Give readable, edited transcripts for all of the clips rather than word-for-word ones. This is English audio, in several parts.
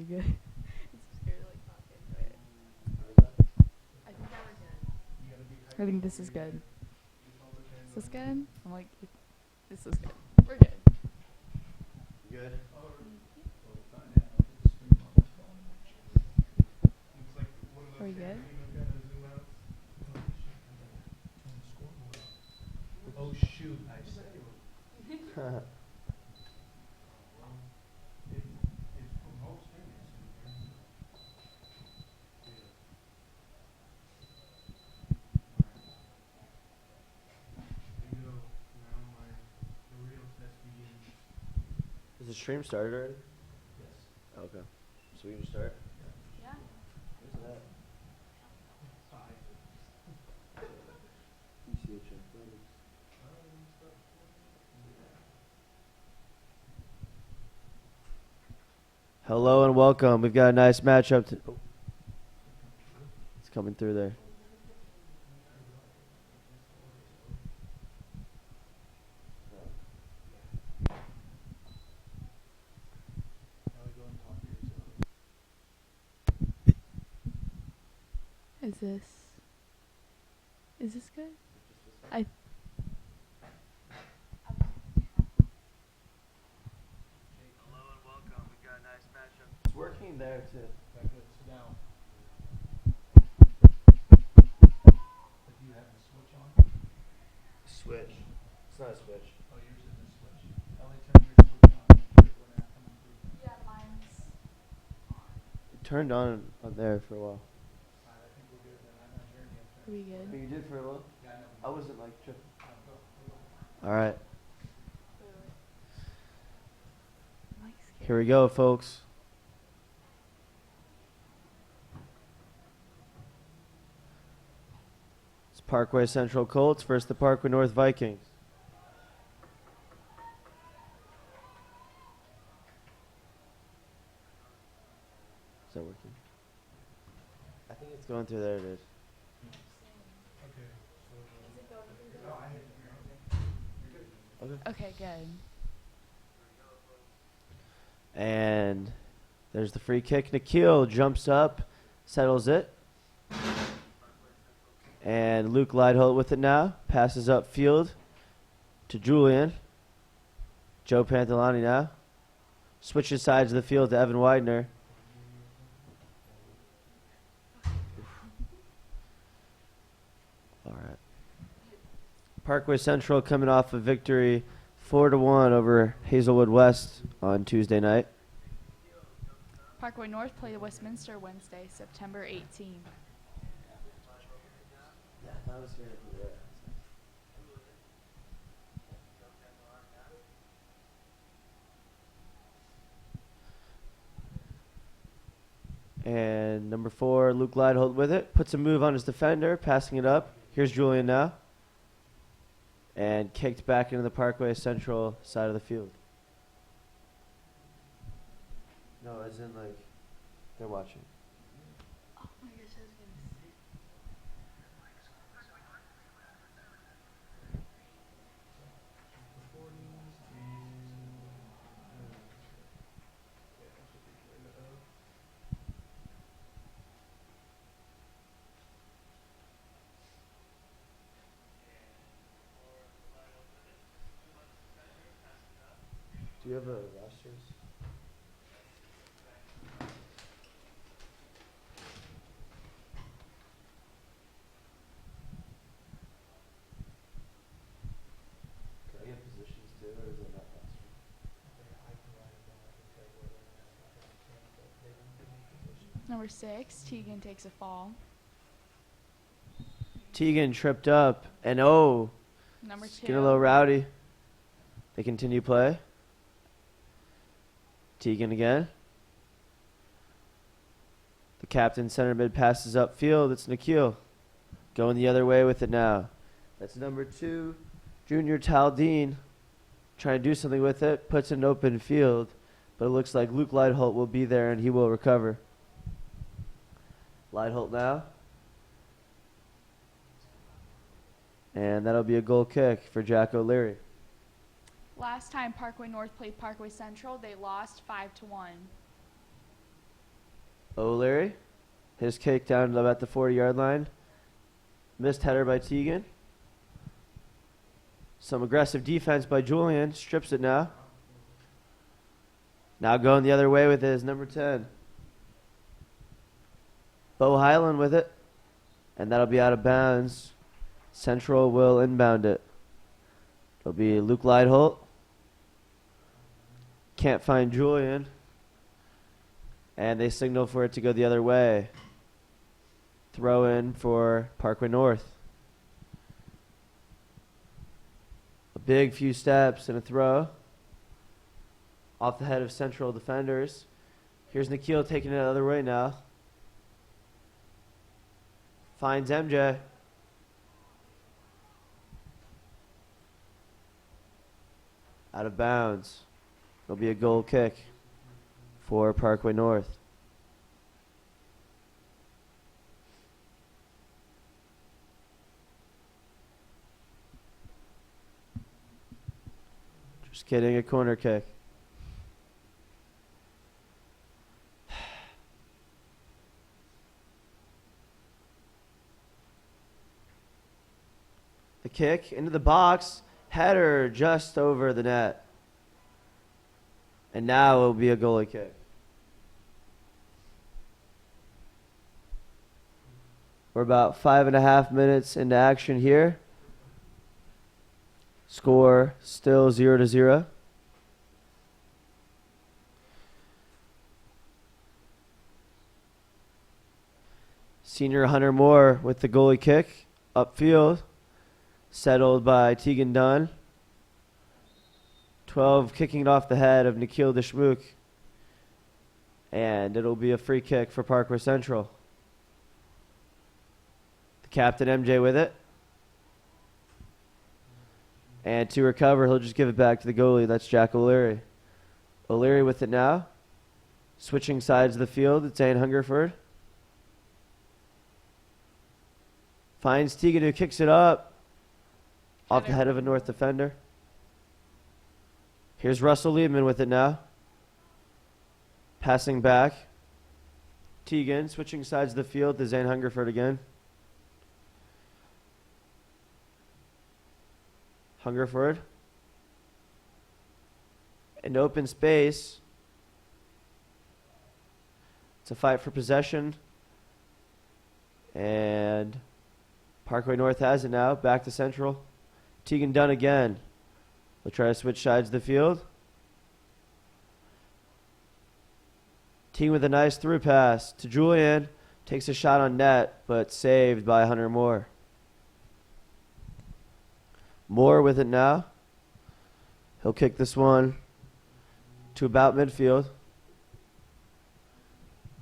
good. It's scared like talking, but I think that we're good. I think this is good. Is this good? I'm like, this is good. We're good. Good. Are we good? Oh shoot, I said it. It's from most famous. The real test begins. Is the stream started already? Yes. Okay. So we can start? Yeah. Where's that? PCH athletics. Hello and welcome. We've got a nice matchup. It's coming through there. Is this good? I Hello and welcome. We've got a nice matchup. It's working there too. Sit down. But you have the switch on? Switch. It's not a switch. Oh, yours is the switch. Ellie, turn your switch on. We're not coming through. Yeah, mine's It turned on there for a while. Alright, I think we're good then. I'm not hearing you. Are we good? You did for a while? Yeah, I know. I wasn't like tripping. Go. All right. I'm like scared. Here we go, folks. It's Parkway Central Colts versus the Parkway North Vikings. Is that working? I think it's going through there. It is. Okay. Okay, good. And there's the free kick. Nikhil jumps up, settles it. And Luke Lideholt with it now. Passes up field to Julian. Joe Pantalani now. Switches sides of the field to Evan Widener. All right. Parkway Central coming off a victory 4-1 over Hazelwood West on Tuesday night. Parkway North play Westminster Wednesday, September 18th. And number 4, Luke Lideholt with it. Puts a move on his defender, passing it up. Here's Julian now. And kicked back into the Parkway Central side of the field. No, as in like, they're watching. Oh my gosh, I was gonna say. Do you have a rosters? Can I get positions too, or is it not roster? Number 6, Tegan takes a fall. Tegan tripped up, and oh, Number it's 2. getting a little rowdy. They continue play. Tegan again. The captain center mid passes upfield. It's Nikhil going the other way with it now. That's number 2, Junior Taldine, trying to do something with it. Puts it in open field, but it looks like Luke Lideholt will be there and he will recover. Lideholt now. And that'll be a goal kick for Jack O'Leary. Last time Parkway North played Parkway Central, they lost 5-1. O'Leary. His kick down to about the 40-yard line. Missed header by Teagan. Some aggressive defense by Julian. Strips it now. Now going the other way with his number 10. Bo Highland with it. And that'll be out of bounds. Central will inbound it. It'll be Luke Lideholt. Can't find Julian. And they signal for it to go the other way. Throw in for Parkway North. A big few steps and a throw. Off the head of Central defenders. Here's Nikhil taking it the other way now. Finds MJ. Out of bounds. It'll be a goal kick for Parkway North. Just kidding, a corner kick. The kick into the box. Header just over the net. And now it will be a goalie kick. We're about 5.5 minutes into action here. Score still 0-0. Senior Hunter Moore with the goalie kick upfield. Settled by Tegan Dunn. 12 kicking it off the head of Nikhil Deshmukh. And it'll be a free kick for Parkway Central. The captain MJ with it. And to recover, he'll just give it back to the goalie. That's Jack O'Leary. O'Leary with it now. Switching sides of the field. It's Zane Hungerford. Finds Tegan, who kicks it up. Off the head of a North defender. Here's Russell Liebman with it now. Passing back. Tegan switching sides of the field to Zane Hungerford again. Hungerford. In open space. It's a fight for possession. And Parkway North has it now. Back to Central. Tegan Dunn again. We'll try to switch sides of the field. Tegan with a nice through pass to Julian. Takes a shot on net, but saved by Hunter Moore. Moore with it now. He'll kick this one to about midfield.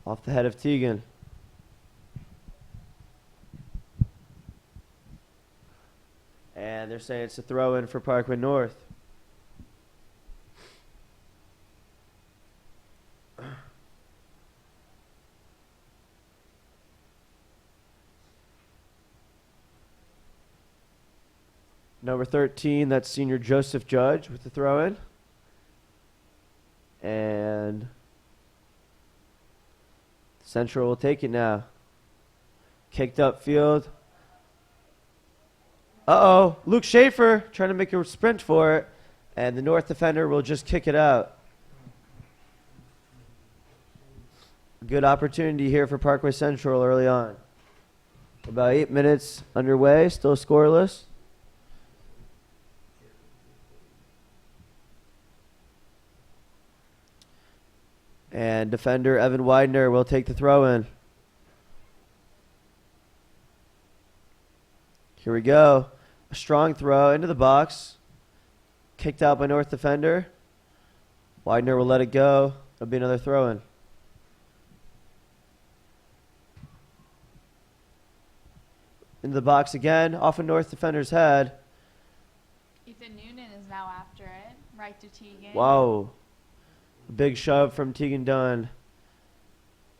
Off the head of Tegan. And they're saying it's a throw in for Parkway North. Number 13, that's senior Joseph Judge with the throw in. And Central will take it now. Kicked up field. Uh-oh, Luke Schaefer trying to make a sprint for it, and the North defender will just kick it out. Good opportunity here for Parkway Central early on. About 8 minutes underway, still scoreless. And defender Evan Widener will take the throw in. Here we go. A strong throw into the box. Kicked out by North defender. Widener will let it go. It'll be another throw in. Into the box again. Off a North defender's head. Ethan Noonan is now after it. Right to Tegan. Wow. A big shove from Tegan Dunn.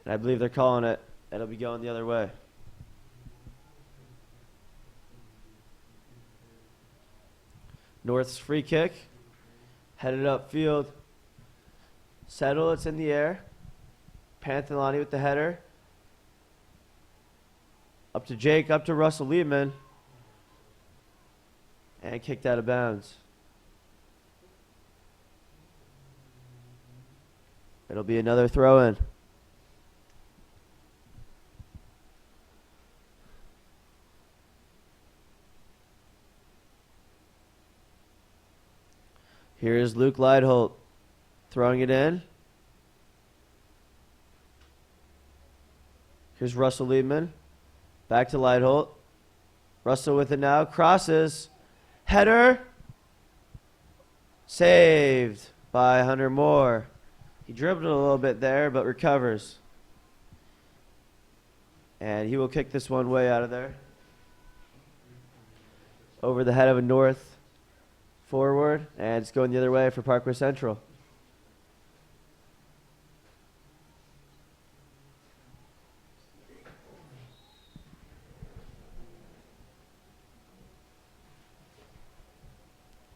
And I believe they're calling it. It'll be going the other way. North's free kick. Headed upfield. Settle, it's in the air. Panthelani with the header. Up to Jake, up to Russell Liebman. And kicked out of bounds. It'll be another throw-in. Here's Luke Leidholt throwing it in. Here's Russell Liebman. Back to Leidholt. Russell with it now. Crosses. Header. Saved by Hunter Moore. He dribbled a little bit there, but recovers. And he will kick this one way out of there. Over the head of a North forward. And it's going the other way for Parkway Central.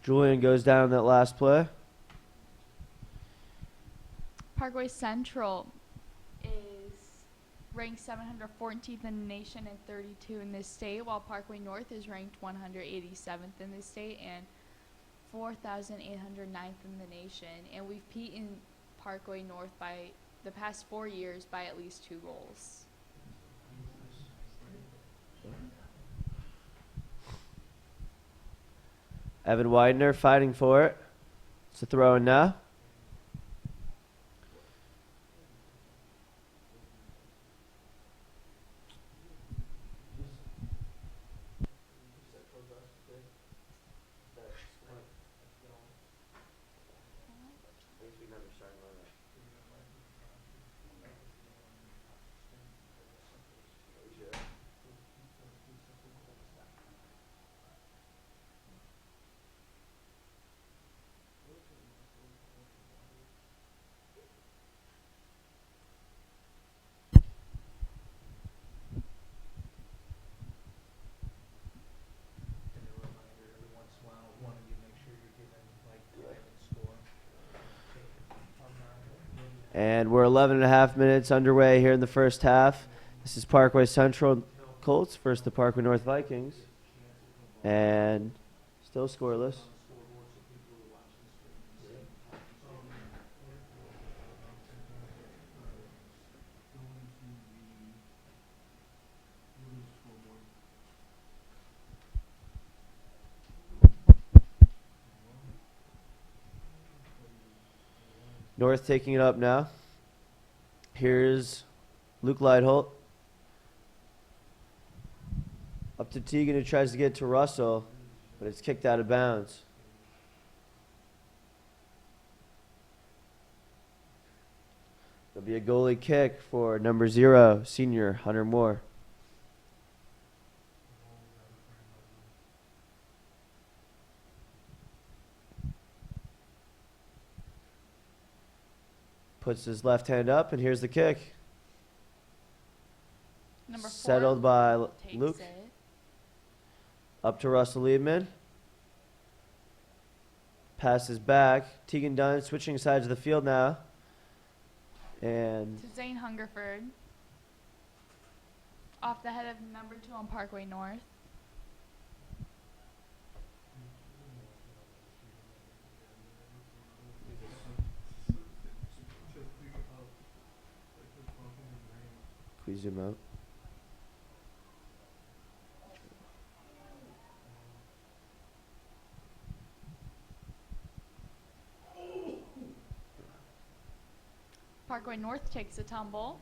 Julian goes down that last play. Parkway Central is ranked 714th in the nation and 32 in this state, while Parkway North is ranked 187th in this state and 4,809th in the nation. And we've beaten Parkway North by the past 4 years by at least 2 goals. Evan Widener fighting for it. It's a throw in now. And we're 11 and a half minutes underway here in the first half. This is Parkway Central Colts versus the Parkway North Vikings. And still scoreless. North taking it up now. Here's Luke Leidholt. Up to Teagan, who tries to get to Russell, but it's kicked out of bounds. There'll be a goalie kick for number 0, senior Hunter Moore. Puts his left hand up, and here's the kick. Number 4 Settled by takes Luke. it. Up to Russell Liebman. Passes back. Teagan Dunn switching sides of the field now. And To Zane Hungerford. Off the head of number 2 on Parkway North. can we zoom out? Parkway North takes a tumble.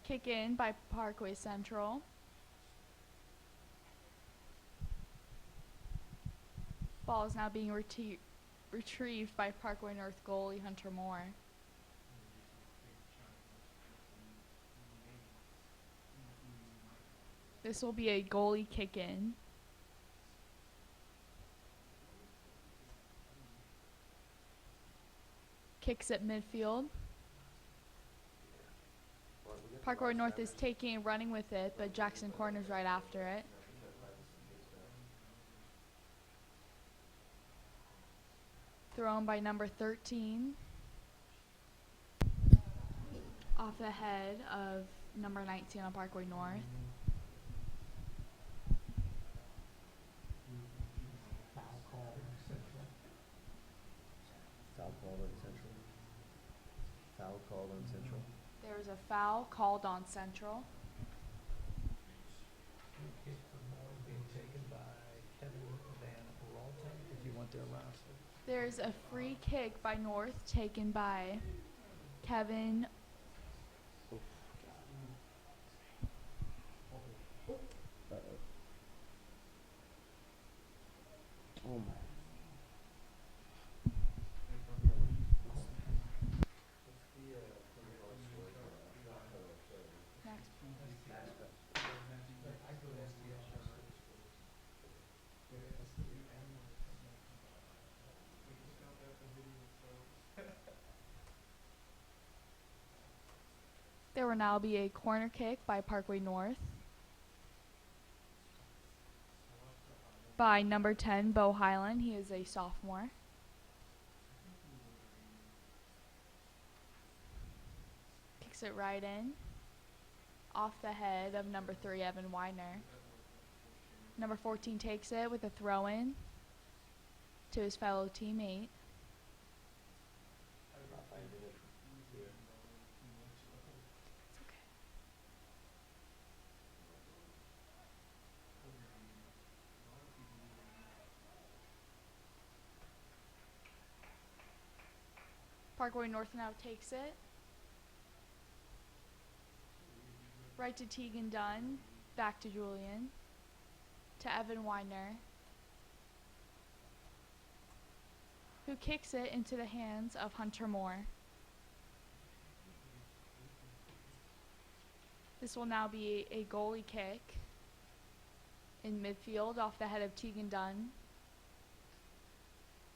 Kick in by Parkway Central. Ball is now being retrieved by Parkway North goalie Hunter Moore. This will be a goalie kick in. Kicks at midfield. Parkway North is taking and running with it, but Jackson Corner's right after it. Thrown by number 13. Off the head of number 19 on Parkway North. Foul call in Central. Foul called on Central. Foul called on Central. There was a foul called on Central. Free kick for North being taken by Kevin Van Ralton, if you want their roster. There's a free kick by North taken by Kevin. Oh my. Next. I go to STS. There will now be a corner kick by Parkway North. By number 10, Bo Highland. He is a sophomore. Kicks it right in. Off the head of number 3, Evan Weiner. Number 14 takes it with a throw-in to his fellow teammate. Parkway North now takes it. Right to Tegan Dunn. Back to Julian. To Evan Weiner. Who kicks it into the hands of Hunter Moore. This will now be a goalie kick in midfield off the head of Tegan Dunn.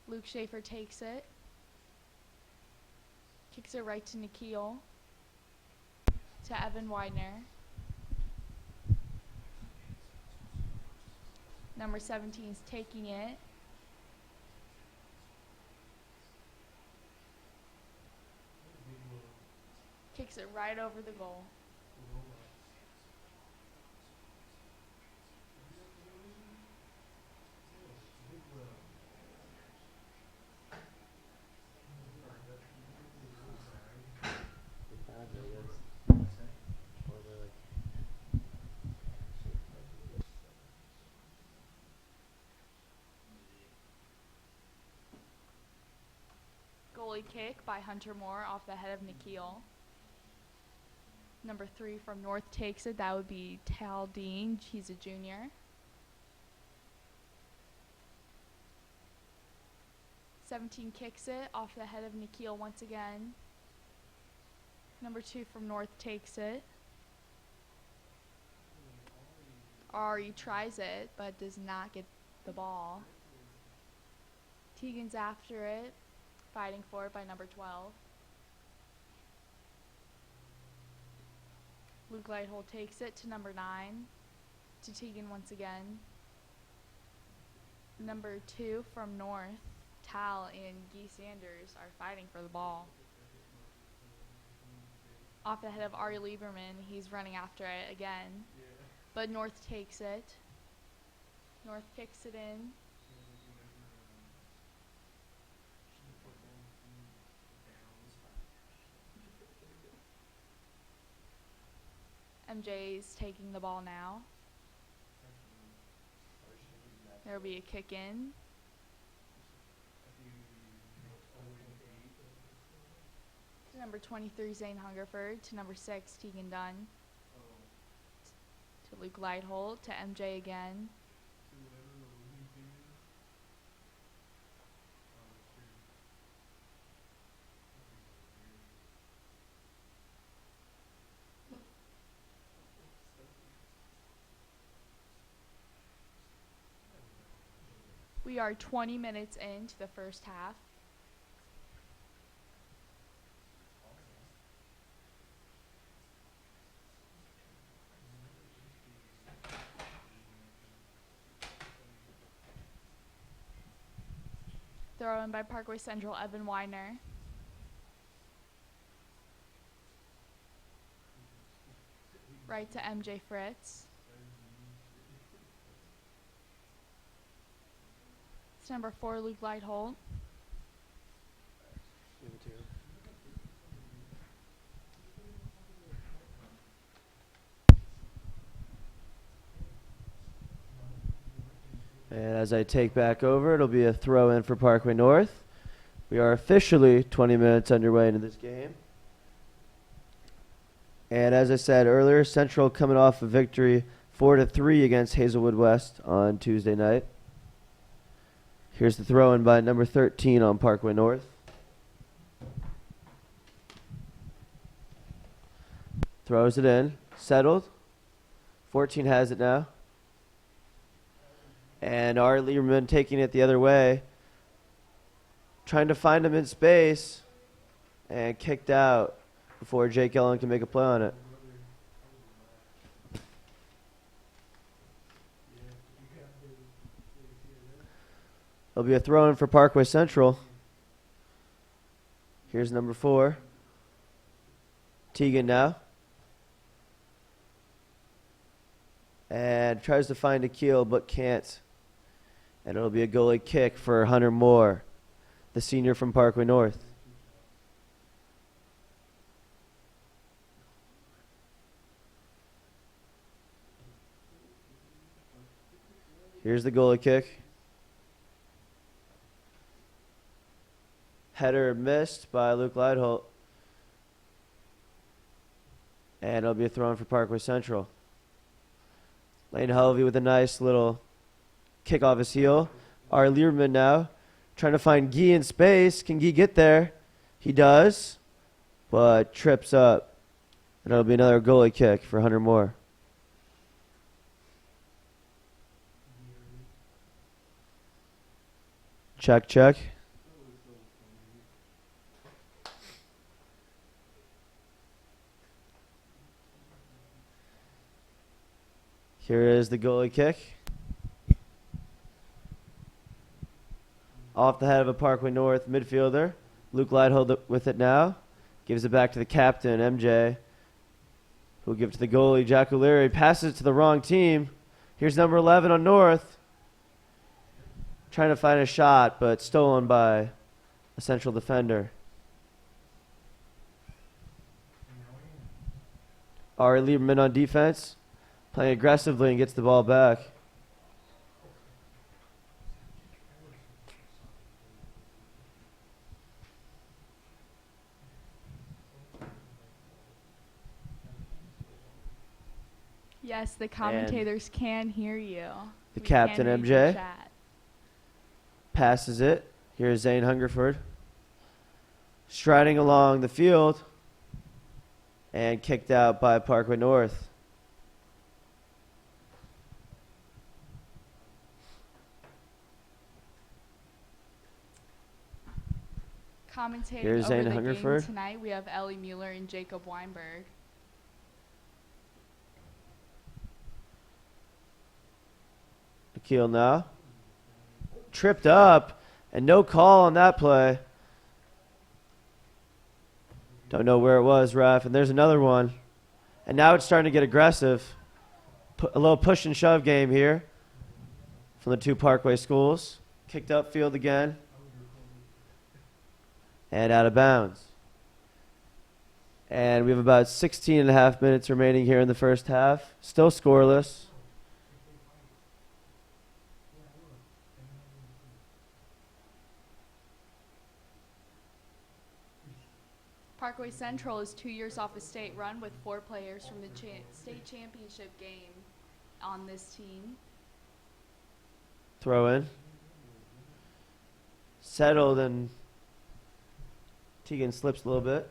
Luke Schaefer takes it. Kicks it right to Nikhil. To Evan Weiner. Number 17 is taking it. Kicks it right over the goal. Goalie kick by Hunter Moore off the head of Nikhil. Number 3 from North takes it. That would be Tal Dean. He's a junior. '17 kicks it off the head of Nikhil once again. Number 2 from North takes it. Ari tries it, but does not get the ball. Tegan's after it, fighting for it by number 12. Luke Lighthold takes it to number 9, to Tegan once again. Number 2 from North, Tal and Guy Sanders are fighting for the ball. Off the head of Ari Lieberman, he's running after it again. But North takes it. North kicks it in. MJ's taking the ball now. There will be a kick in. To number 23, Zane Hungerford. To number 6, Tegan Dunn. To Luke Lighthold. To MJ again. We are 20 minutes into the first half. Throw in by Parkway Central, Evan Weiner. Right to MJ Fritz. It's number 4, Luke Lightholt. And as I take back over, it'll be a throw in for Parkway North. We are officially 20 minutes underway into this game. And as I said earlier, Central coming off a victory 4-3 against Hazelwood West on Tuesday night. Here's the throw in by number 13 on Parkway North. Throws it in. Settled. 14 has it now. And our Lieberman taking it the other way. Trying to find him in space. And kicked out before Jake Ellen can make a play on it. It'll be a throw in for Parkway Central. Here's number 4. Teagan now. And tries to find a keel but can't. And it'll be a goalie kick for Hunter Moore, the senior from Parkway North. Here's the goalie kick. Header missed by Luke Lightholt. And it'll be a throw in for Parkway Central. Lane Helvey with a nice little kick off his heel. Our Lieberman now trying to find Guy in space. Can Guy get there? He does, but trips up. And it'll be another goalie kick for Hunter Moore. Check, check. Here is the goalie kick. Off the head of a Parkway North midfielder. Luke Lighthold with it now. Gives it back to the captain, MJ. Who'll give it to the goalie, Jack O'Leary. Passes it to the wrong team. Here's number 11 on North. Trying to find a shot, but stolen by a Central defender. Ari Lieberman on defense. Playing aggressively and gets the ball back. Yes, the commentators can hear you. The We captain, can read your MJ. chat. Passes it. Here's Zane Hungerford. Striding along the field. And kicked out by Parkway North. Commentating Here's over Zane the game Hungerford. tonight, we have Ellie Mueller and Jacob Weinberg. Akil now. Tripped up. And no call on that play. Don't know where it was, ref. And there's another one. And now it's starting to get aggressive. A little push and shove game here from the two Parkway schools. Kicked up field again. And out of bounds. And we have about 16 and a half minutes remaining here in the first half. Still scoreless. Parkway Central is 2 years off a state run with 4 players from the state championship game on this team. Throw in. Settled and Teagan slips a little bit.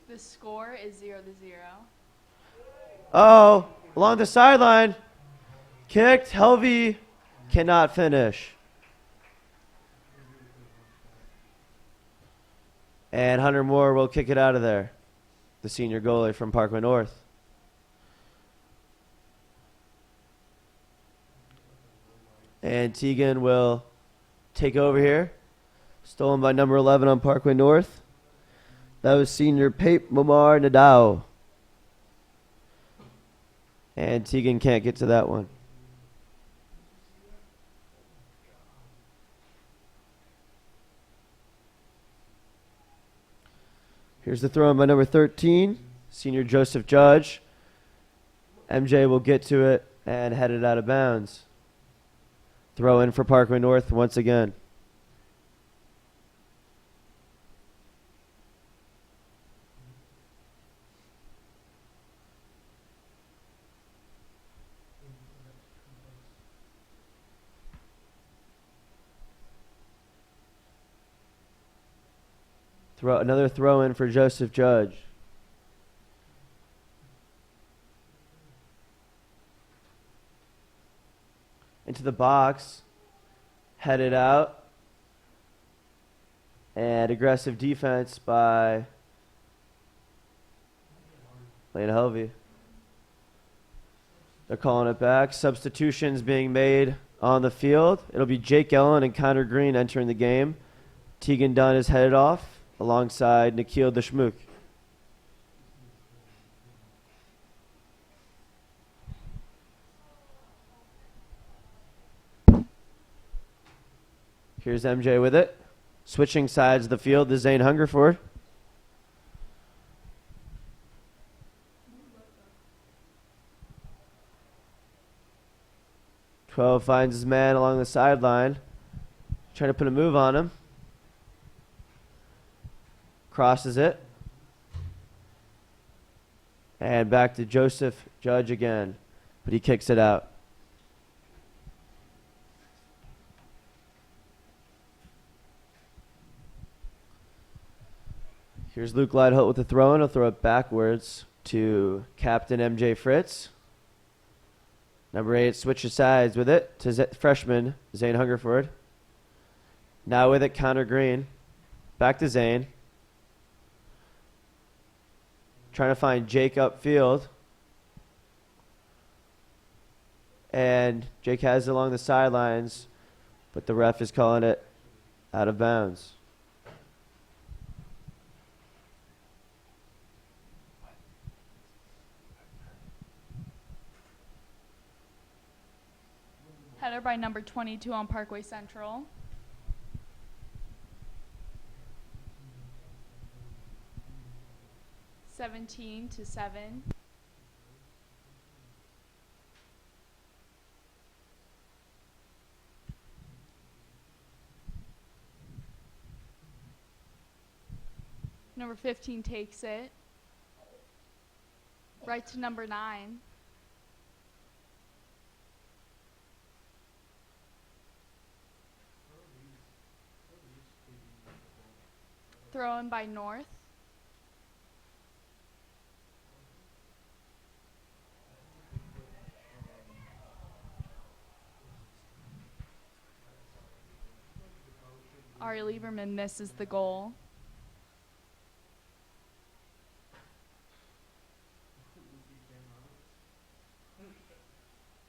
The score is 0-0. Oh, along the sideline. Kicked. Helvey cannot finish. And Hunter Moore will kick it out of there. The senior goalie from Parkway North. And Teagan will take over here. Stolen by number 11 on Parkway North. That was senior Pape Momar Nadao. And Teagan can't get to that one. Here's the throw in by number 13, senior Joseph Judge. MJ will get to it and head it out of bounds. Throw in for Parkway North once again. Another throw in for Joseph Judge. Into the box. Headed out. And aggressive defense by Lane Helvey. They're calling it back. Substitutions being made on the field. It'll be Jake Ellen and Connor Green entering the game. Teagan Dunn is headed off alongside Nikhil Deshmukh. Here's MJ with it. Switching sides of the field to Zane Hungerford. Twelve finds his man along the sideline. Trying to put a move on him. Crosses it. And back to Joseph Judge again. But he kicks it out. Here's Luke Lideholt with the throw in. He'll throw it backwards to Captain MJ Fritz. Number 8 switches sides with it to freshman Zane Hungerford. Now with it, Connor Green. Back to Zane. Trying to find Jake upfield. And Jake has it along the sidelines, but the ref is calling it out of bounds. Header by number 22 on Parkway Central. (17-7). Number 15 takes it. Right to number 9. Throw in by North. Ari Lieberman misses the goal.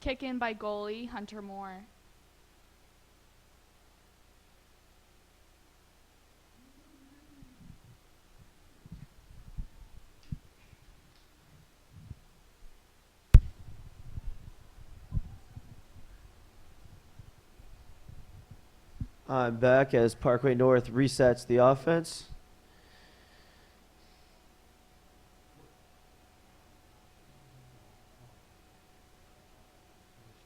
Kick in by goalie Hunter Moore. I'm back as Parkway North resets the offense.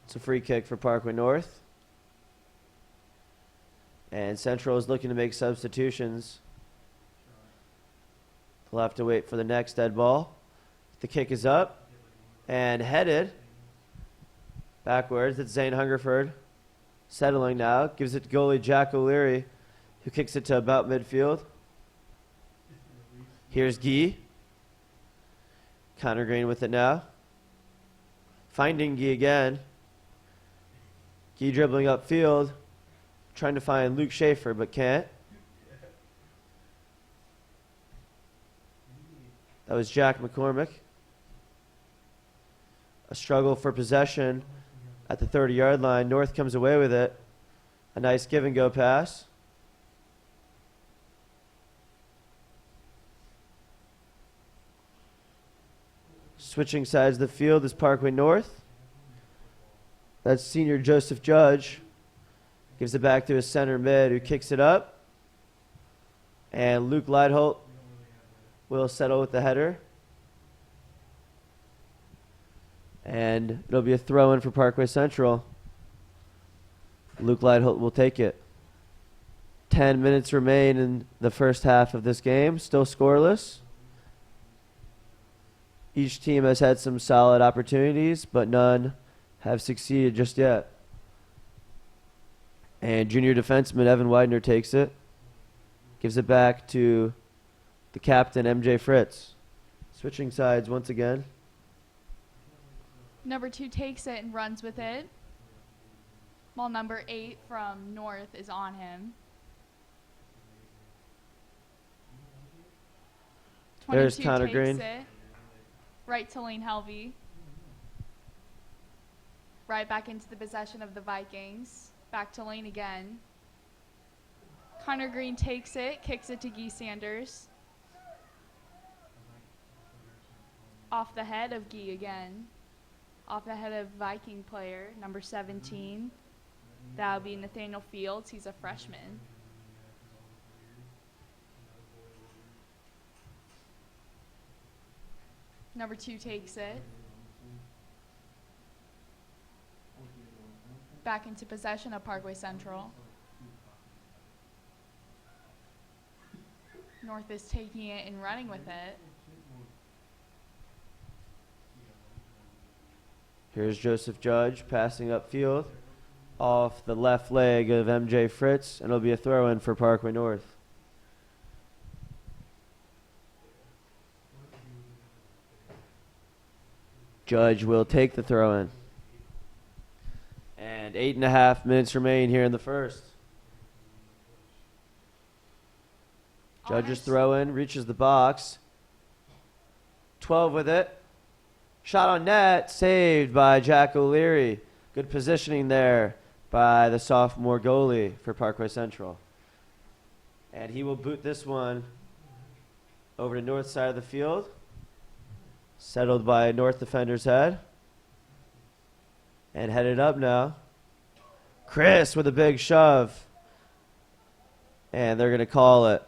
It's a free kick for Parkway North. And Central is looking to make substitutions. They'll have to wait for the next dead ball. The kick is up and headed backwards. It's Zane Hungerford. Settling now. Gives it to goalie Jack O'Leary, who kicks it to about midfield. Here's Guy. Connor Green with it now. Finding Guy again. Gee dribbling upfield, trying to find Luke Schaefer, but can't. That was Jack McCormick. A struggle for possession at the 30-yard line. North comes away with it. A nice give-and-go pass. Switching sides of the field is Parkway North. That's senior Joseph Judge. Gives it back to his center mid, who kicks it up. And Luke Leidholt will settle with the header. And it'll be a throw-in for Parkway Central. Luke Leidholt will take it. 10 minutes remain in the first half of this game. Still scoreless. Each team has had some solid opportunities, but none have succeeded just yet. And junior defenseman Evan Widener takes it. Gives it back to the captain, MJ Fritz. Switching sides once again. Number 2 takes it and runs with it, while number 8 from North is on him. There's 22 Connor takes Green. it. Right to Lane Helvey. Right back into the possession of the Vikings. Back to Lane again. Connor Green takes it, kicks it to Guy Sanders. Off the head of Guy again. Off the head of Viking player, number 17. That'll be Nathaniel Fields. He's a freshman. Number 2 takes it. Back into possession of Parkway Central. North is taking it and running with it. Here's Joseph Judge passing upfield off the left leg of MJ Fritz, and it'll be a throw-in for Parkway North. Judge will take the throw-in. And 8.5 minutes remain here in the first. Judge's throw-in reaches the box. 12 with it. Shot on net, saved by Jack O'Leary. Good positioning there by the sophomore goalie for Parkway Central. And he will boot this one over to north side of the field. Settled by North defender's head. And headed up now. Chris with a big shove. And they're going to call it.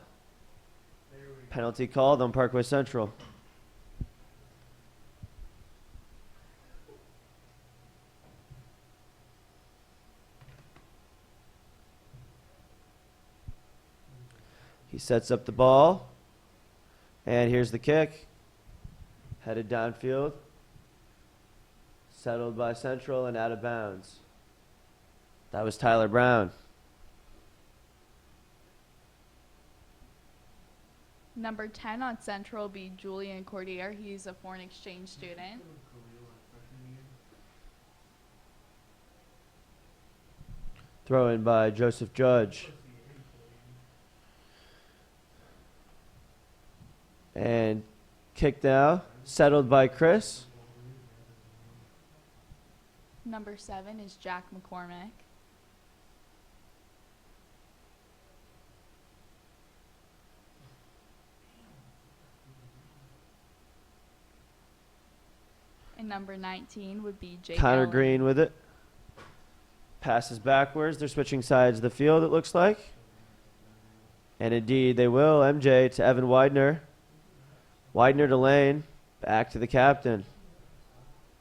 Penalty called on Parkway Central. He sets up the ball. And here's the kick. Headed downfield. Settled by Central and out of bounds. That was Tyler Brown. Number 10 on Central will be Julian Cordier. He's a foreign exchange student. Throw in by Joseph Judge. And kicked out. Settled by Chris. Number 7 is Jack McCormick. And number 19 would be Jake Connor Allen. Green with it. Passes backwards. They're switching sides of the field, it looks like. And indeed, they will. MJ to Evan Widener. Widener to Lane. Back to the captain.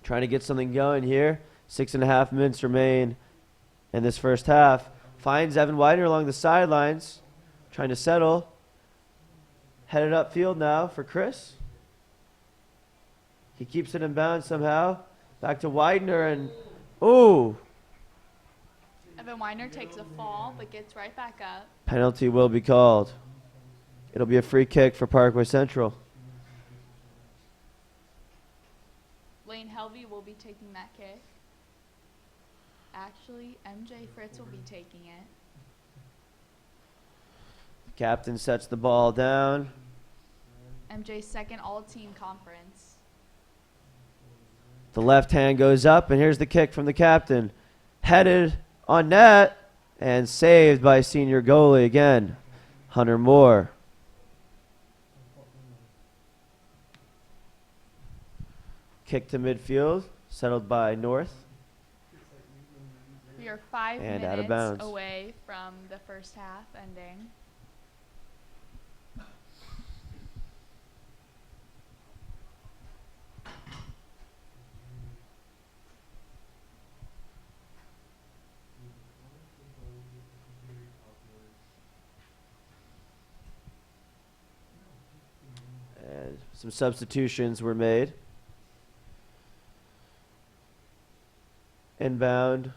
Trying to get something going here. 6.5 minutes remain in this first half. Finds Evan Widener along the sidelines. Trying to settle. Headed upfield now for Chris. He keeps it in bounds somehow. Back to Widener and, ooh. Evan Weiner takes a fall but gets right back up. Penalty will be called. It'll be a free kick for Parkway Central. Lane Helvey will be taking that kick. Actually, MJ Fritz will be taking it. Captain sets the ball down. MJ's second all-team conference. The left hand goes up, and here's the kick from the captain. Headed on net and saved by senior goalie again, Hunter Moore. Kick to midfield, settled by North. We are 5 And out of minutes bounds. away from the first half ending. And some substitutions were made. Inbound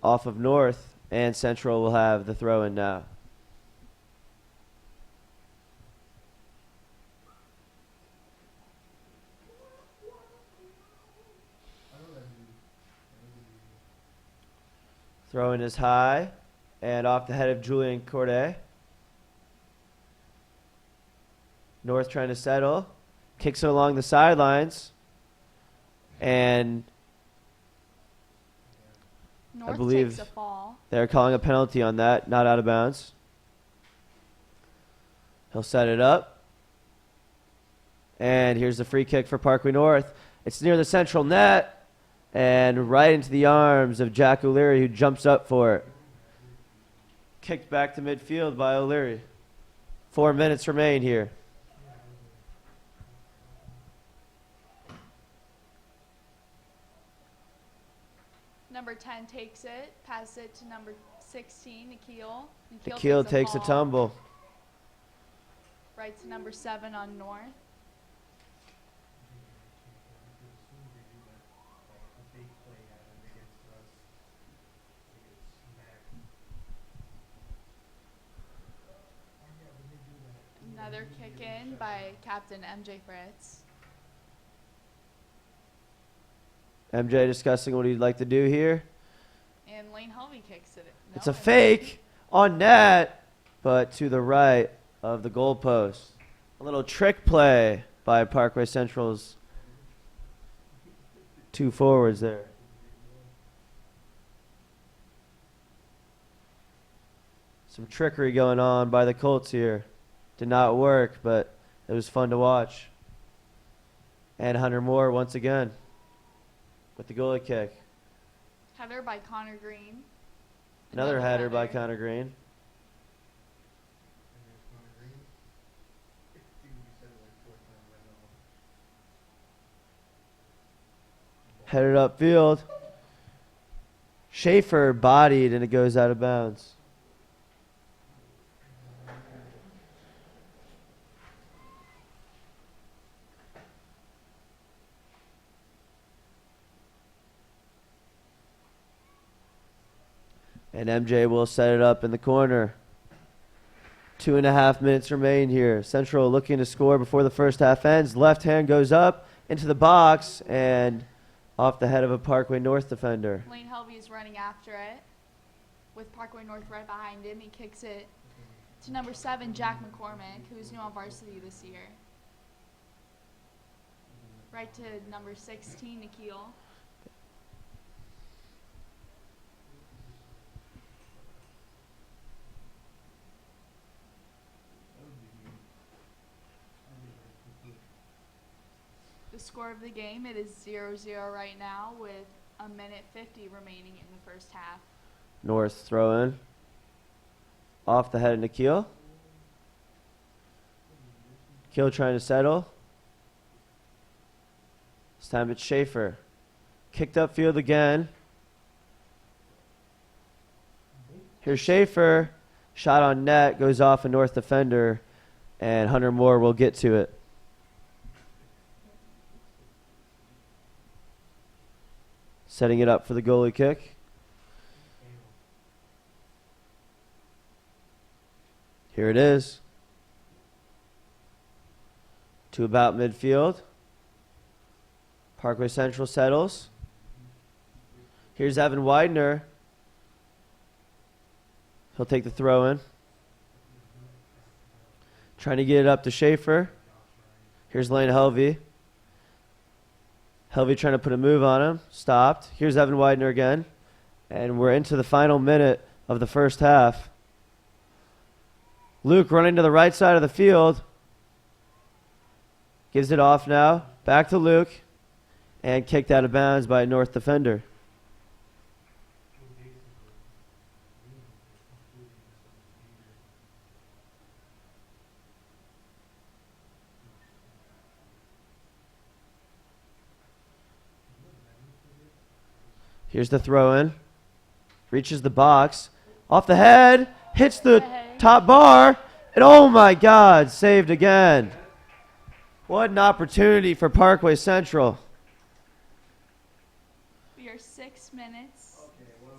off of North, and Central will have the throw in now. Throw in is high and off the head of Julian Corday. North trying to settle, kicks it along the sidelines, and North believe takes a fall. they're calling a penalty on that, not out of bounds. He'll set it up. And here's the free kick for Parkway North. It's near the central net and right into the arms of Jack O'Leary, who jumps up for it. Kicked back to midfield by O'Leary. 4 minutes remain here. Number 10 takes it, passes it to number 16, Nikhil. Nikhil takes a fall. tumble. Right to number 7 on North. Another kick in by Captain MJ Fritz. MJ discussing what he'd like to do here. And Lane Helvey kicks it. It's a fake on net, but to the right of the goalpost. A little trick play by Parkway Central's two forwards there. Some trickery going on by the Colts here. Did not work, but it was fun to watch. And Hunter Moore once again with the goalie kick. Header by Connor Green. Another header by Connor Green. Headed upfield. Schaefer bodied and it goes out of bounds. And MJ will set it up in the corner. 2.5 minutes remain here. Central looking to score before the first half ends. Left hand goes up into the box and off the head of a Parkway North defender. Lane Helvey is running after it with Parkway North right behind him. He kicks it to number 7, Jack McCormick, who's new on varsity this year. Right to number 16, Nikhil. The score of the game, it is 0-0 right now with 1:50 remaining in the first half. North throw in. Off the head of Nikhil. Nikhil trying to settle. This time it's Schaefer. Kicked upfield again. Here's Schaefer. Shot on net. Goes off a North defender. And Hunter Moore will get to it. Setting it up for the goalie kick. Here it is. To about midfield. Parkway Central settles. Here's Evan Widener. He'll take the throw in. Trying to get it up to Schaefer. Here's Lane Helvey. Helvey trying to put a move on him. Stopped. Here's Evan Widener again. And we're into the final minute of the first half. Luke running to the right side of the field. Gives it off now. Back to Luke. And kicked out of bounds by a North defender. Here's the throw in. Reaches the box. Off the head. Hits the top bar. And oh my God, saved again. What an opportunity for Parkway Central. We are 6 minutes,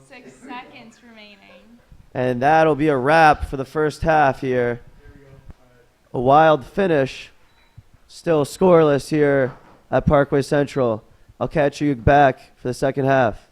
6 seconds remaining. And that'll be a wrap for the first half here. A wild finish. Still scoreless here at Parkway Central. I'll catch you back for the second half.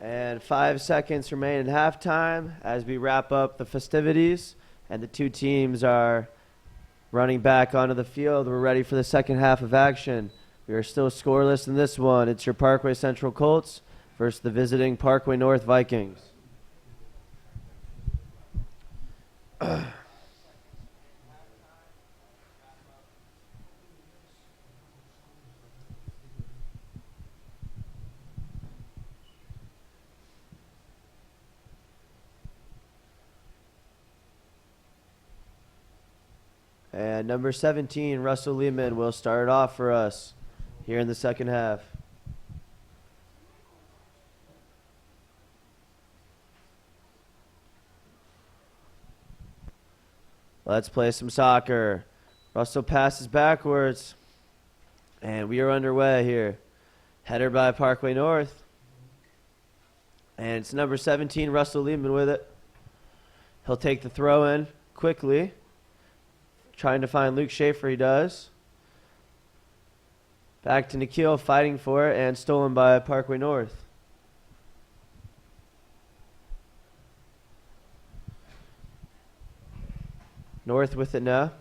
And 5 seconds remain in halftime as we wrap up the festivities. And the two teams are running back onto the field. We're ready for the second half of action. We are still scoreless in this one. It's your Parkway Central Colts versus the visiting Parkway North Vikings. And number 17, Russell Lehman, will start off for us here in the second half. Let's play some soccer. Russell passes backwards. And we are underway here. Header by Parkway North. And it's number 17, Russell Lehman with it. He'll take the throw in quickly. Trying to find Luke Schaefer, he does. Back to Nikhil, fighting for it, and stolen by Parkway North. North with it now.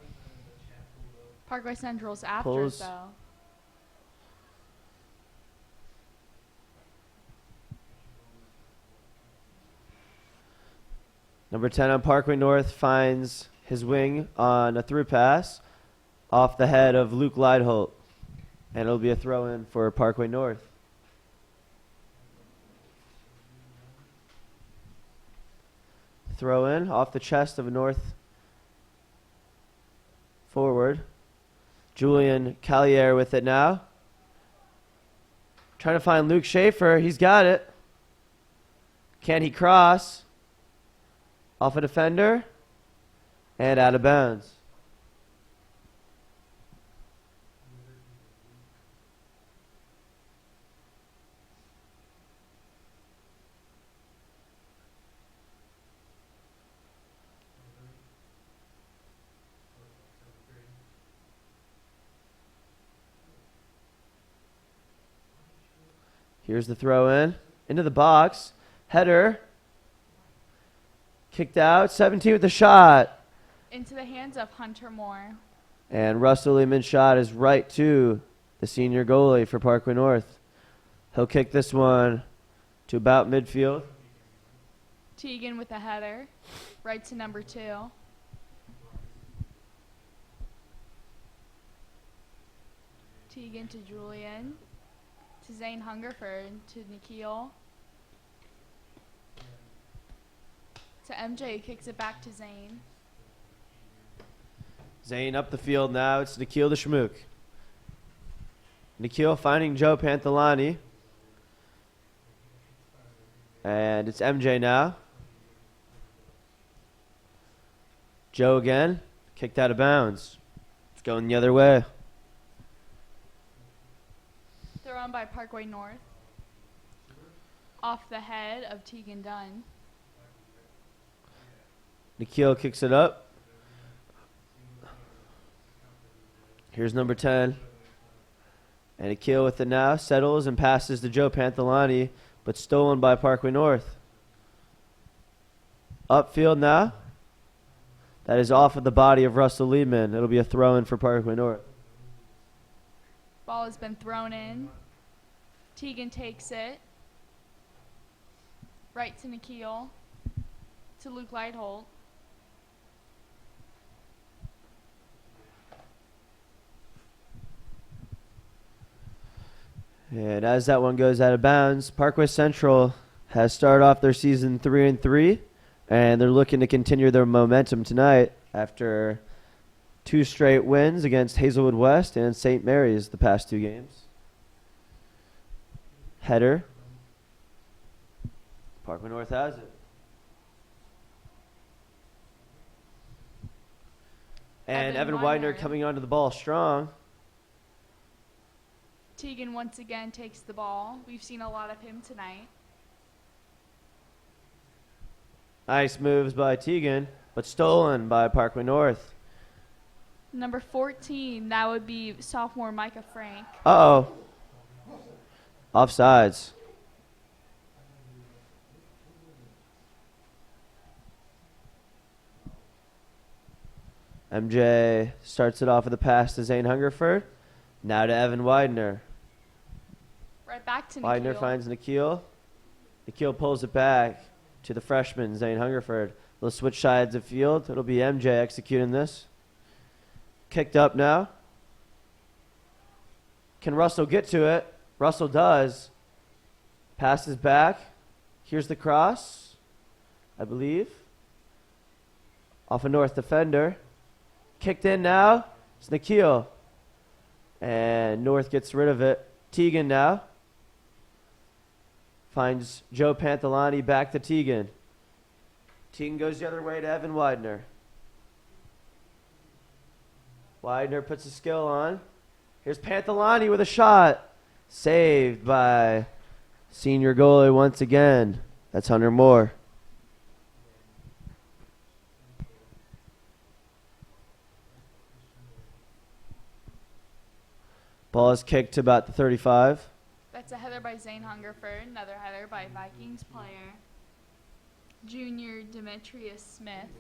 Parkway Central's after Pulls. it, though. Number 10 on Parkway North finds his wing on a through pass off the head of Luke Leidholt. And it'll be a throw in for Parkway North. Throw in off the chest of a North forward. Julian Callier with it now. Trying to find Luke Schaefer. He's got it. Can he cross? Off a defender. And out of bounds. Here's the throw in. Into the box. Header. Kicked out. 17 with the shot. Into the hands of Hunter Moore. And Russell Lehman's shot is right to the senior goalie for Parkway North. He'll kick this one to about midfield. Teagan with a header. Right to number 2. Teagan to Julian. To Zane Hungerford. To Nikhil. To MJ, who kicks it back to Zane. Zane up the field now. It's Nikhil the Schmook. Nikhil finding Joe Panthalani. And it's MJ now. Joe again. Kicked out of bounds. It's going the other way. Thrown by Parkway North. Off the head of Teagan Dunn. Nikhil kicks it up. Here's number 10. And Nikhil with it now. Settles and passes to Joe Panthalani, but stolen by Parkway North. Upfield now. That is off of the body of Russell Lehman. It'll be a throw-in for Parkway North. Ball has been thrown in. Teagan takes it. Right to Nikhil. To Luke Leidholt. And as that one goes out of bounds, Parkway Central has started off their season 3-3, and they're looking to continue their momentum tonight after 2 straight wins against Hazelwood West and St. Mary's the past 2 games. Header. Parkway North has it. And Evan Widener coming onto the ball strong. Teagan once again takes the ball. We've seen a lot of him tonight. Nice moves by Teagan, but stolen by Parkway North. Number 14, that would be sophomore Micah Frank. Uh-oh. Offsides. MJ starts it off with a pass to Zane Hungerford. Now to Evan Widener. Right back to Widener Nikhil. finds Nikhil. Nikhil pulls it back to the freshman, Zane Hungerford. They'll switch sides of field. It'll be MJ executing this. Kicked up now. Can Russell get to it? Russell does. Passes back. Here's the cross, I believe. Off a North defender. Kicked in now. It's Nikhil. And North gets rid of it. Teagan now. Finds Joe Pantalani back to Teagan. Teagan goes the other way to Evan Widener. Widener puts a skill on. Here's Pantalani with a shot. Saved by senior goalie once again. That's Hunter Moore. Ball is kicked to about the 35. That's a header by Zane Hungerford. Another header by Vikings player Junior Demetrius Smith.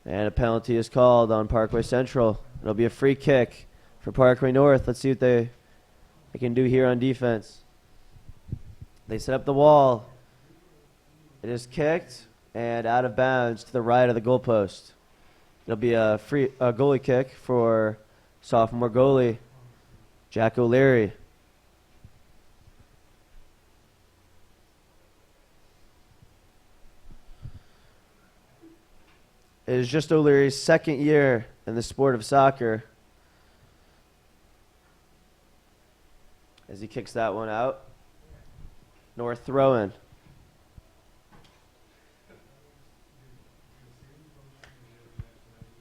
And a penalty is called on Parkway Central. It'll be a free kick for Parkway North. Let's see what they can do here on defense. They set up the wall. It is kicked and out of bounds to the right of the goalpost. It'll be a free goalie kick for sophomore goalie Jack O'Leary. It is just O'Leary's second year in the sport of soccer as he kicks that one out. North throw-in.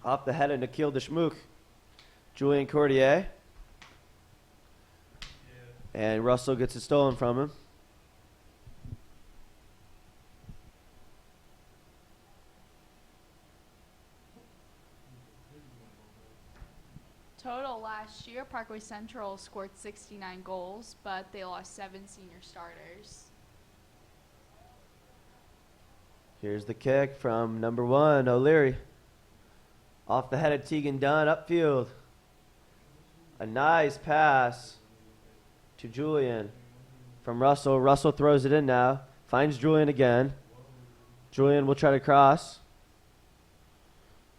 Off the head of Nikhil Deshmukh. Julian Cordier. And Russell gets it stolen from him. Total last year, Parkway Central scored 69 goals, but they lost 7 senior starters. Here's the kick from number 1, O'Leary. Off the head of Teagan Dunn, upfield. A nice pass to Julian from Russell. Russell throws it in now. Finds Julian again. Julian will try to cross.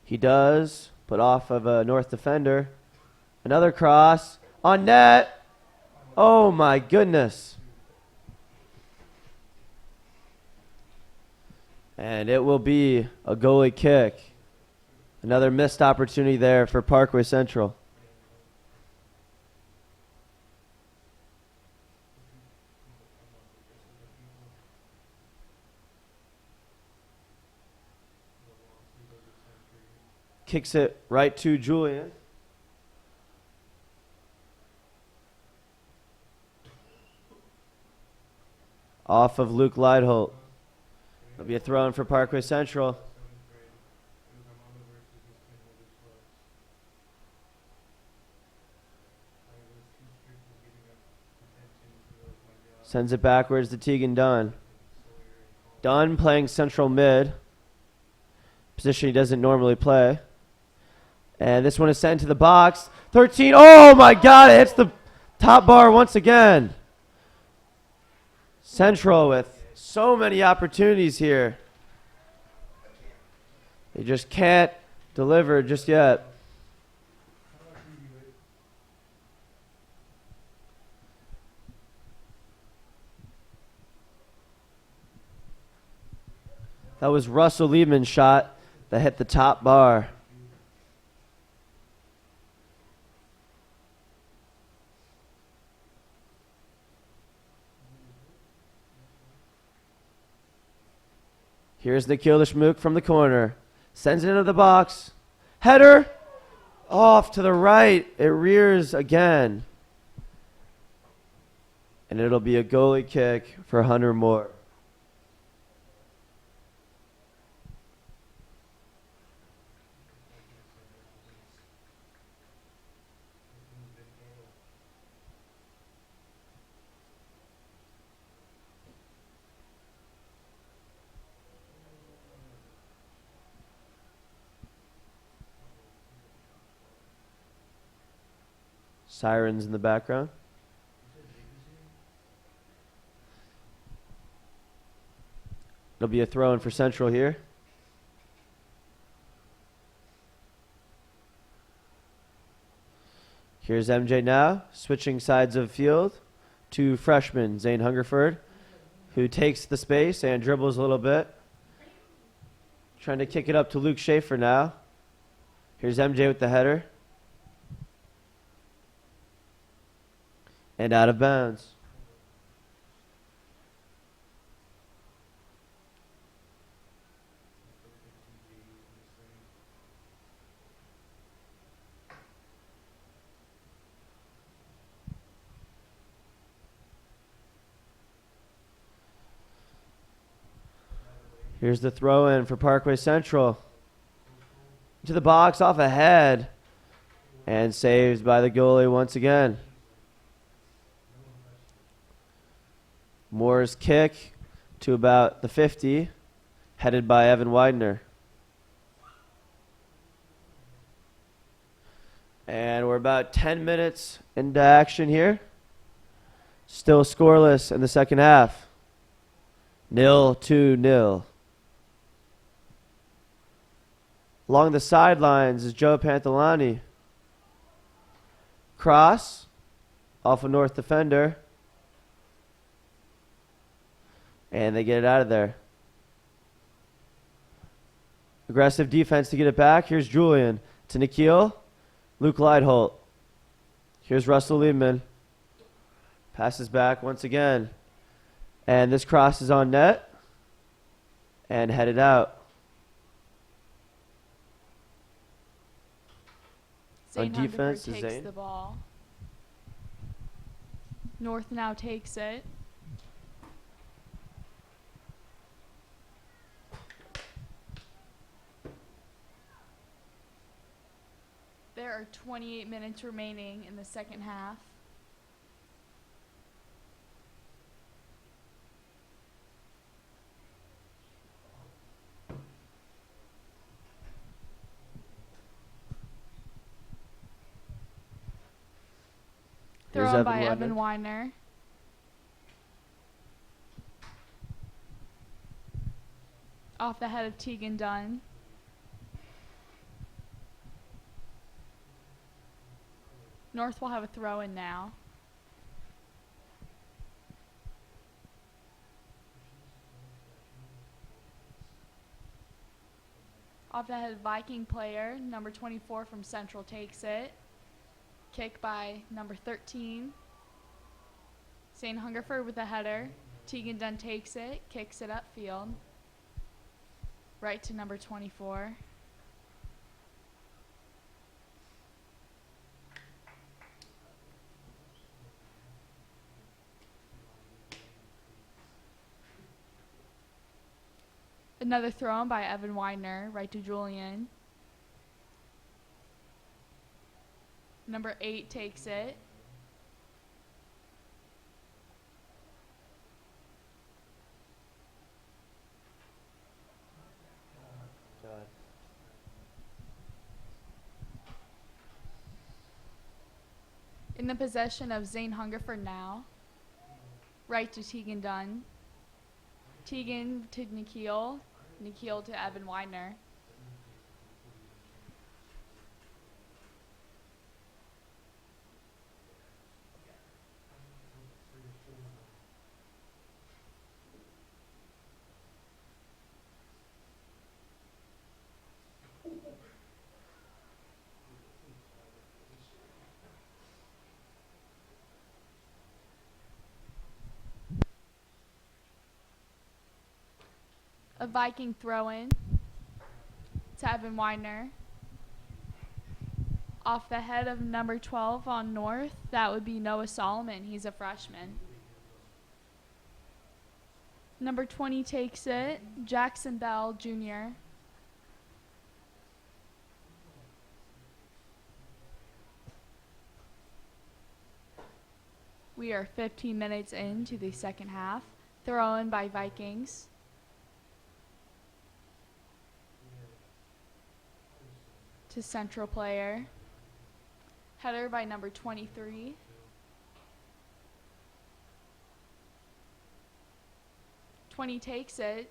He does, but off of a North defender. Another cross on net. Oh my goodness. And it will be a goalie kick. Another missed opportunity there for Parkway Central. Kicks it right to Julian. Off of Luke Leidholt. It'll be a throw-in for Parkway Central. Sends it backwards to Teagan Dunn. Dunn playing central mid. Position he doesn't normally play. And this one is sent to the box. 13. Oh my God, it hits the top bar once again. Central with so many opportunities here. They just can't deliver just yet. That was Russell Liebman's shot that hit the top bar. Here's Nikhil Deshmukh from the corner. Sends it into the box. Header. Off to the right. It rears again. And it'll be a goalie kick for Hunter Moore. Sirens in the background. It'll be a throw in for Central here. Here's MJ now, switching sides of field to freshman Zane Hungerford, who takes the space and dribbles a little bit. Trying to kick it up to Luke Schaefer now. Here's MJ with the header. And out of bounds. Here's the throw in for Parkway Central. To the box, off ahead. And saved by the goalie once again. Moore's kick to about the 50, headed by Evan Widener. And we're about 10 minutes into action here. Still scoreless in the second half. 0-0. Along the sidelines is Joe Pantalani. Cross off a North defender. And they get it out of there. Aggressive defense to get it back. Here's Julian to Nikhil. Luke Leidholt. Here's Russell Liebman. Passes back once again. And this cross is on net. And headed out. Zane On defense Hungerford is takes Zane. the ball. North now takes it. There are 28 minutes remaining in the second half. Here's Thrown Evan by Widener. Evan Weiner. Off the head of Tegan Dunn. North will have a throw in now. Off the head Viking player, number 24 from Central takes it. Kick by number 13. Zane Hungerford with a header. Tegan Dunn takes it, kicks it upfield. Right to number 24. Another throw in by Evan Widener, right to Julian. Number 8 takes it. In the possession of Zane Hungerford now. Right to Tegan Dunn. Tegan to Nikhil. Nikhil to Evan Widener. A Viking throw-in to Evan Widener. Off the head of number 12 on North, that would be Noah Solomon. He's a freshman. Number 20 takes it, Jackson Bell Jr. We are 15 minutes into the second half. Throw-in by Vikings. To Central player. Header by number 23. Twenty takes it.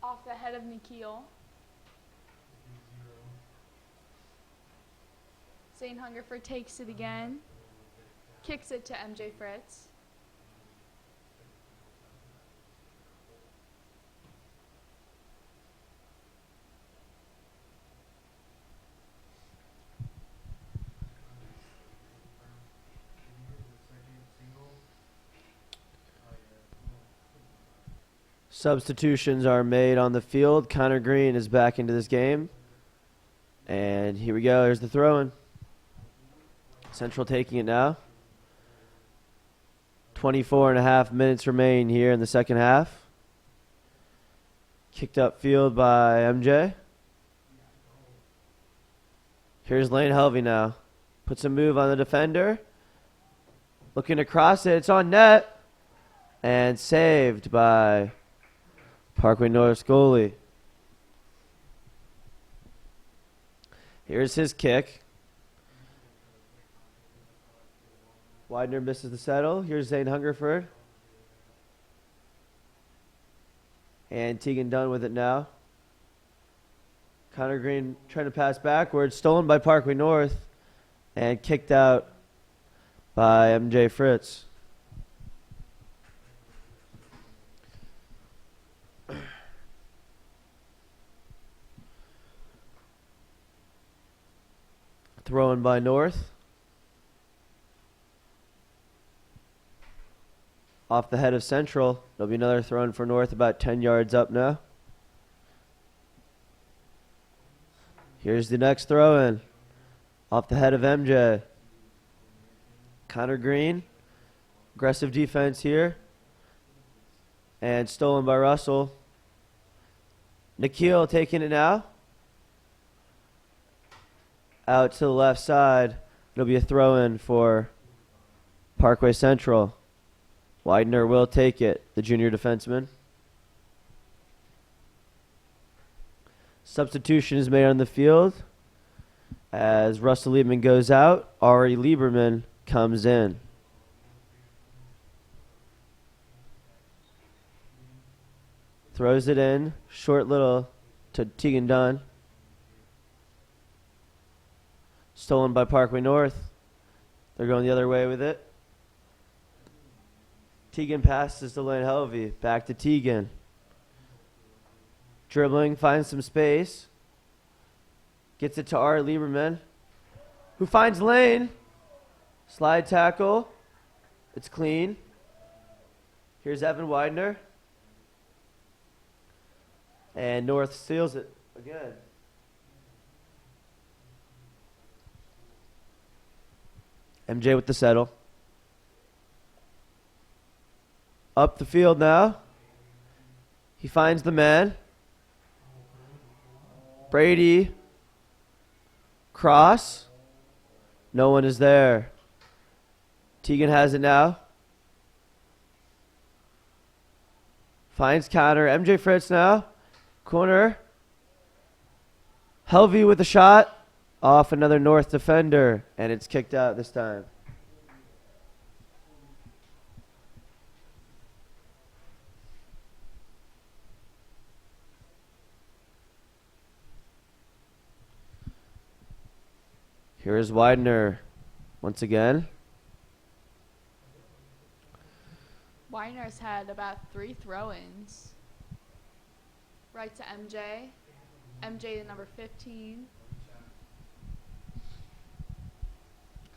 Off the head of Nikhil. Zane Hungerford takes it again. Kicks it to MJ Fritz. Substitutions are made on the field. Connor Green is back into this game. And here we go. Here's the throw-in. Central taking it now. 24.5 minutes remain here in the second half. Kicked up field by MJ. Here's Lane Helvey now. Puts a move on the defender. Looking to cross it. It's on net. And saved by Parkway North's goalie. Here's his kick. Widener misses the settle. Here's Zane Hungerford. And Tegan Dunn with it now. Connor Green trying to pass backwards. Stolen by Parkway North. And kicked out by MJ Fritz. Thrown by North. Off the head of Central. There'll be another throw-in for North about 10 yards up now. Here's the next throw-in. Off the head of MJ. Connor Green. Aggressive defense here. And stolen by Russell. Nikhil taking it now. Out to the left side. It'll be a throw-in for Parkway Central. Widener will take it, the junior defenseman. Substitution is made on the field. As Russell Liebman goes out, Ari Lieberman comes in. Throws it in. Short little to Tegan Dunn. Stolen by Parkway North. They're going the other way with it. Tegan passes to Lane Helvey. Back to Tegan. Dribbling, finds some space. Gets it to Art Lieberman, who finds Lane. Slide tackle. It's clean. Here's Evan Widener. And North steals it again. MJ with the settle. Up the field now. He finds the man. Brady. Cross. No one is there. Tegan has it now. Finds Connor. MJ Fritz now. Corner. Helvey with a shot. Off another North defender. And it's kicked out this time. Here is Widener once again. Widener's had about 3 throw-ins. Right to MJ. MJ the number 15.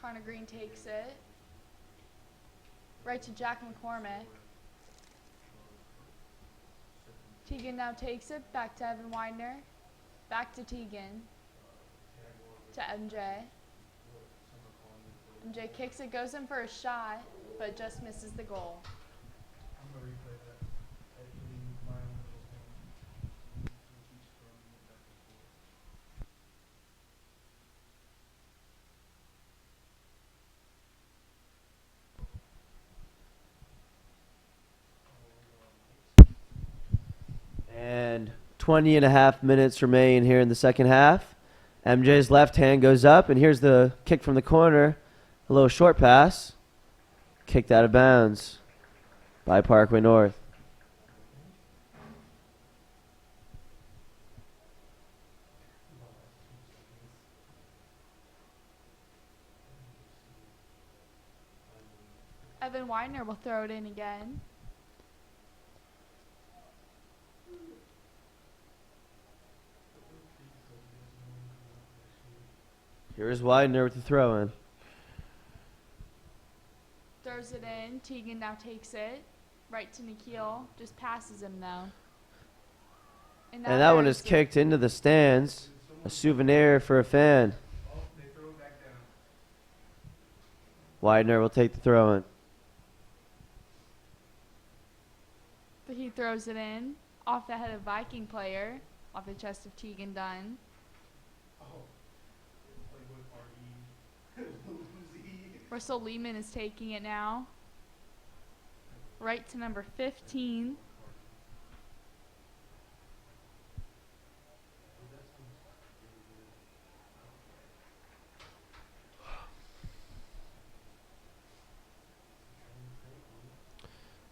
Connor Green takes it. Right to Jack McCormick. Tegan now takes it. Back to Evan Widener. Back to Tegan. To MJ. MJ kicks it, goes in for a shot, but just misses the goal. And 20 and a half minutes remain here in the second half. MJ's left hand goes up, and here's the kick from the corner. A little short pass. Kicked out of bounds by Parkway North. Evan Widener will throw it in again. Here's Widener with the throw in. Throws it in. Teagan now takes it. Right to Nikhil. Just passes him though. And that one is kicked into the stands. A souvenir for a fan. Widener will take the throw in. But he throws it in. Off the head of Viking player. Off the chest of Teagan Dunn. Russell Lehman is taking it now. Right to number 15.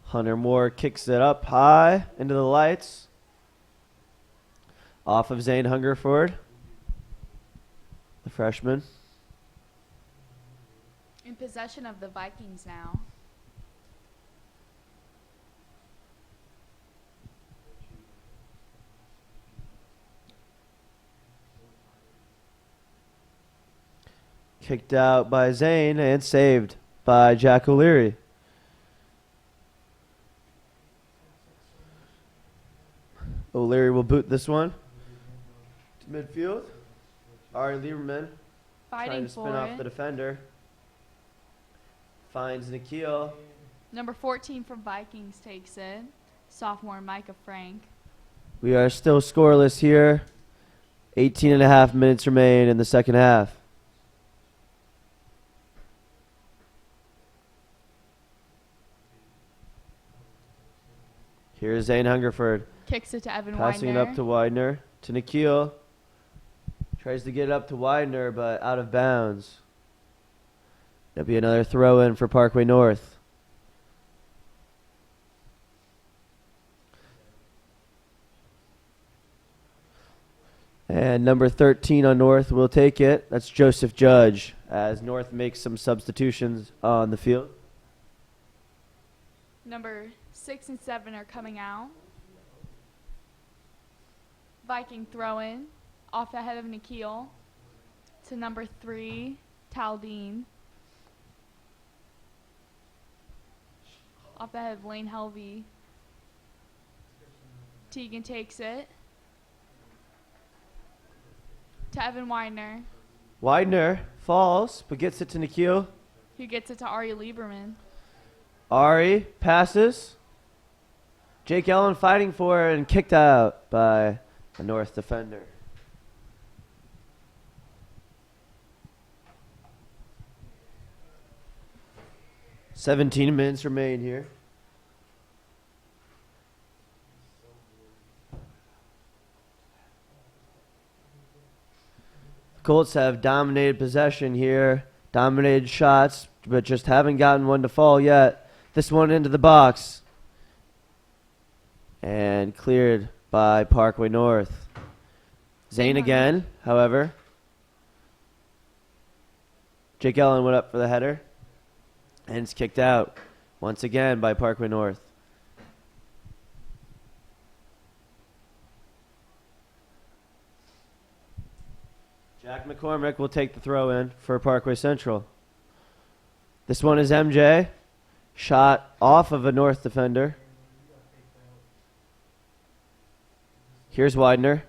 Hunter Moore kicks it up high into the lights. Off of Zane Hungerford, the freshman. In possession of the Vikings now. Kicked out by Zane and saved by Jack O'Leary. O'Leary will boot this one to midfield. Ari Lieberman trying Fighting to spin for off it. the defender. Finds Nikhil. Number 14 from Vikings takes it. Sophomore Micah Frank. We are still scoreless here. 18 and a half minutes remain in the second half. Here's Zane Hungerford. Kicks it to Evan Passing Widener. it up to Widener. To Nikhil. Tries to get it up to Widener, but out of bounds. That'll be another throw in for Parkway North. And number 13 on North will take it. That's Joseph Judge, as North makes some substitutions on the field. Number 6 and 7 are coming out. Viking throw in. Off the head of Nikhil. To number 3, Taldine. Off the head of Lane Helvey. Teagan takes it. To Evan Widener. Widener falls, but gets it to Nikhil. Who gets it to Ari Lieberman. Ari passes. Jake Ellen fighting for it and kicked out by a North defender. "17 minutes remain here. Colts have dominated possession here, dominated shots, but just haven't gotten one to fall yet. This one into the box. And cleared by Parkway North. Zane again, however. Jake Ellen went up for the header. And it's kicked out once again by Parkway North. Jack McCormick will take the throw in for Parkway Central. This one is MJ. Shot off of a North defender. Here's Widener.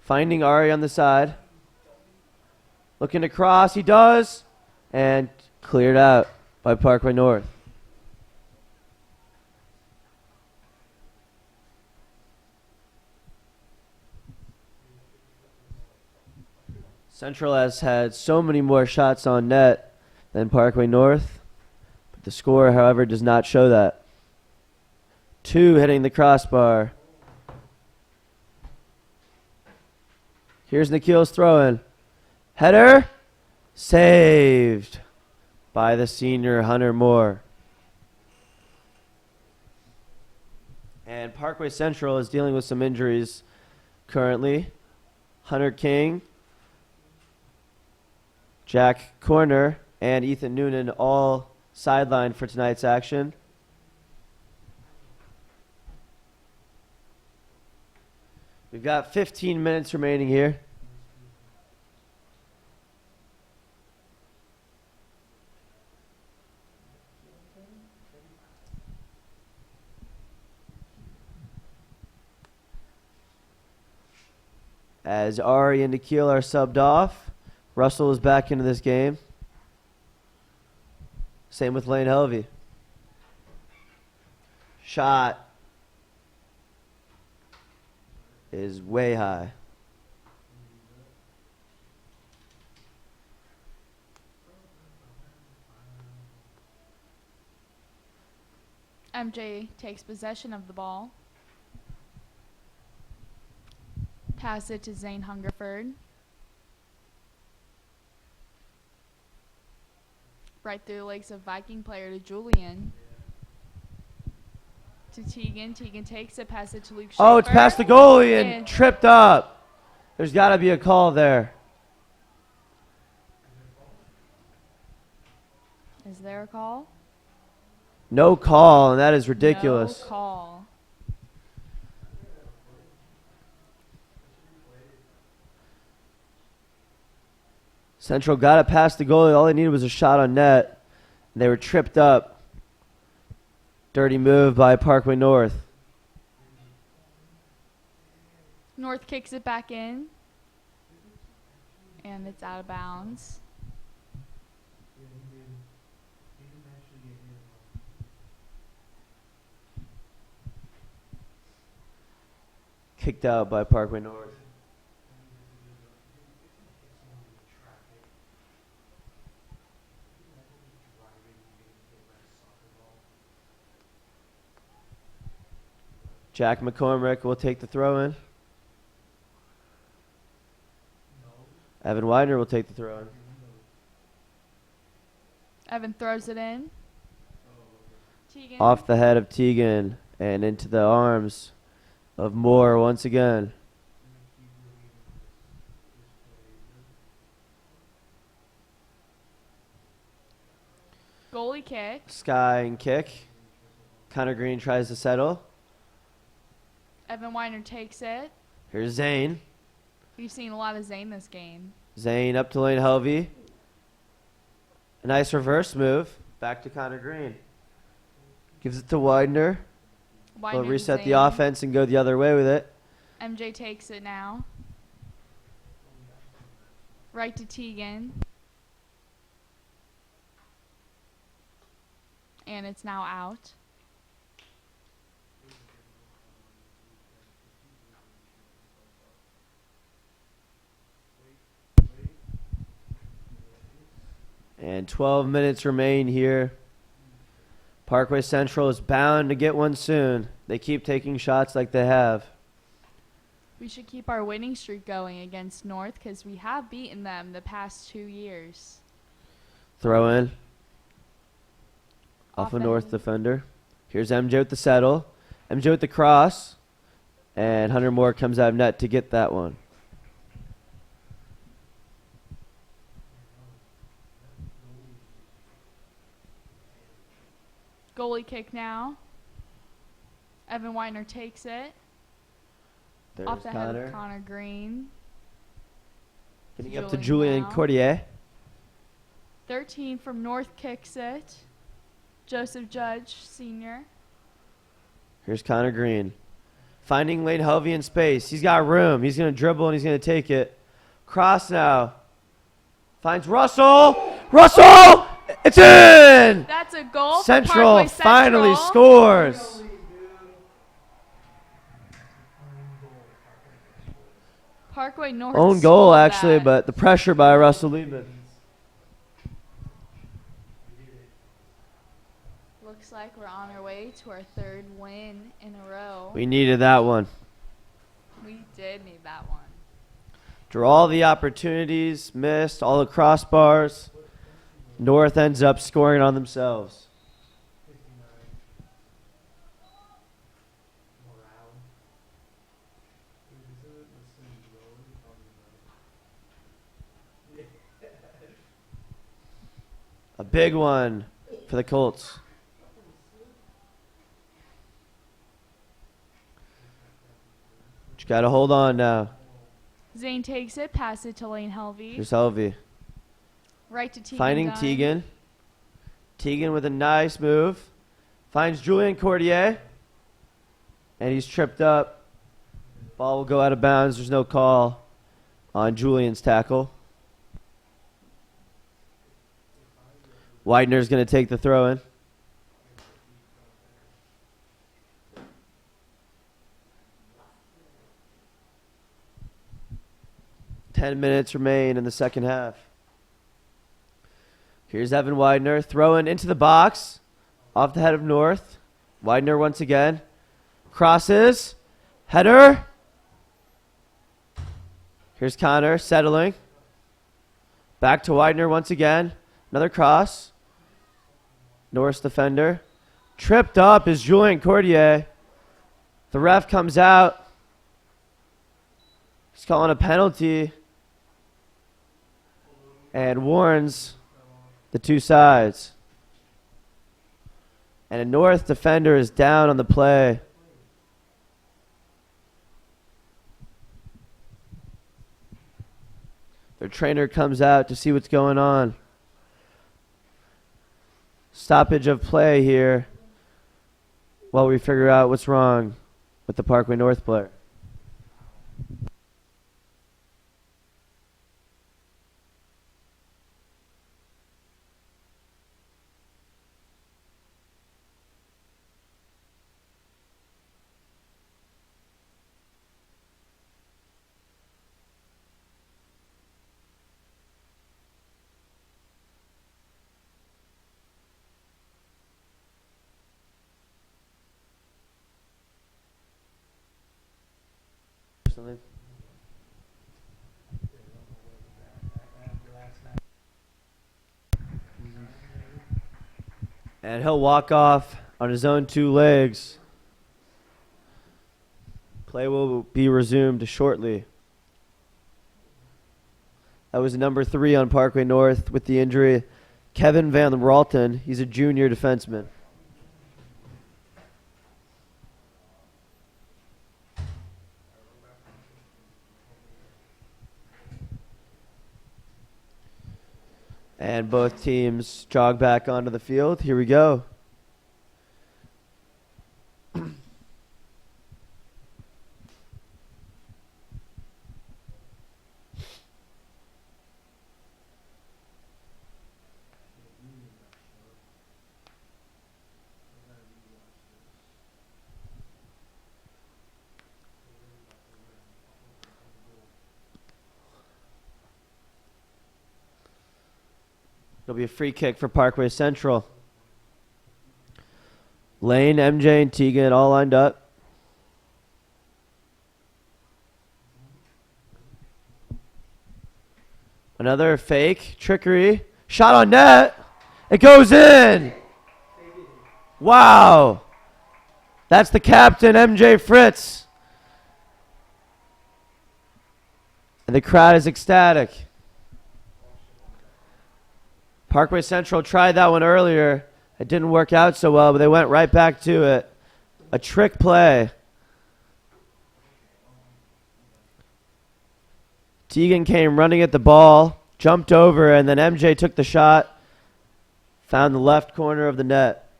Finding Ari on the side. Looking to cross. He does. And cleared out by Parkway North. Central has had so many more shots on net than Parkway North. But the score, however, does not show that. 2 hitting the crossbar. Here's Nikhil's throw-in. Header. Saved by the senior Hunter Moore. And Parkway Central is dealing with some injuries currently. Hunter King, Jack Corner, and Ethan Noonan all sidelined for tonight's action. We've got 15 minutes remaining here. As Ari and Nikhil are subbed off, Russell is back into this game. Same with Lane Helvey. Shot is way high. MJ takes possession of the ball. Pass it to Zane Hungerford. Right through the legs of Viking player to Julian. To Tegan. Tegan takes it, pass it to Luke Schaefer. Oh, it's past the goalie and tripped up. There's got to be a call there. Is there a call? No call, and that is ridiculous. No call. Central got it past the goalie. All they needed was a shot on net. And they were tripped up. Dirty move by Parkway North. North kicks it back in. And it's out of bounds. Kicked out by Parkway North. Jack McCormick will take the throw in. Evan Widener will take the throw in. Evan throws it in. Tegan. Off the head of Tegan and into the arms of Moore once again. Goalie kick. Sky and kick. Connor Green tries to settle. Evan Weiner takes it. Here's Zane. We've seen a lot of Zane this game. Zane up to Lane Helvey. A nice reverse move. Back to Connor Green. Gives it to Widener. Widener He'll to reset the Zane. offense and go the other way with it. MJ takes it now. Right to Tegan. And it's now out. And 12 minutes remain here. Parkway Central is bound to get one soon. They keep taking shots like they have. We should keep our winning streak going against North because we have beaten them the past 2 years. Throw in. Off a North defender. Here's MJ with the settle. MJ with the cross. And Hunter Moore comes out of net to get that one. Goalie kick now. Evan Weiner takes it. There's Off the head Connor. of Connor Green. Getting up to Julian now. Cordier. 13 from North kicks it. Joseph Judge, senior. Here's Connor Green. Finding Lane Helvey in space. He's got room. He's going to dribble and he's going to take it. Cross now. Finds Russell. Russell! It's in! That's a goal. Central Parkway finally Central. scores. Parkway North. Own goal, stole actually, that. but the pressure by Russell Liebman. Looks like we're on our way to our 3rd win in a row. We needed that one. We did need that one. Draw all the opportunities, missed, all the crossbars. North ends up scoring on themselves. A big one for the Colts. But you got to hold on now. Zane takes it, pass it to Lane Helvey. Here's Helvey. Right to Tegan. Finding Dunn. Tegan. Tegan with a nice move. Finds Julian Cordier. And he's tripped up. Ball will go out of bounds. There's no call on Julian's tackle. Widener's going to take the throw in. Ten minutes remain in the second half. Here's Evan Widener throwing into the box. Off the head of North. Widener once again. Crosses. Header. Here's Connor settling. Back to Widener once again. Another cross. North's defender. Tripped up is Julian Cordier. The ref comes out. He's calling a penalty. And warns the two sides. And a North defender is down on the play. Their trainer comes out to see what's going on. Stoppage of play here while we figure out what's wrong with the Parkway North player. Something. And he'll walk off on his own two legs. Play will be resumed shortly. That was number 3 on Parkway North with the injury. Kevin Van Ralton. He's a junior defenseman. And both teams jog back onto the field. Here we go. It'll be a free kick for Parkway Central. Lane, MJ, and Tegan all lined up. Another fake trickery. Shot on net. It goes in. Wow. That's the captain, MJ Fritz. And the crowd is ecstatic. Parkway Central tried that one earlier. It didn't work out so well, but they went right back to it. A trick play. Tegan came running at the ball, jumped over, and then MJ took the shot, found the left corner of the net.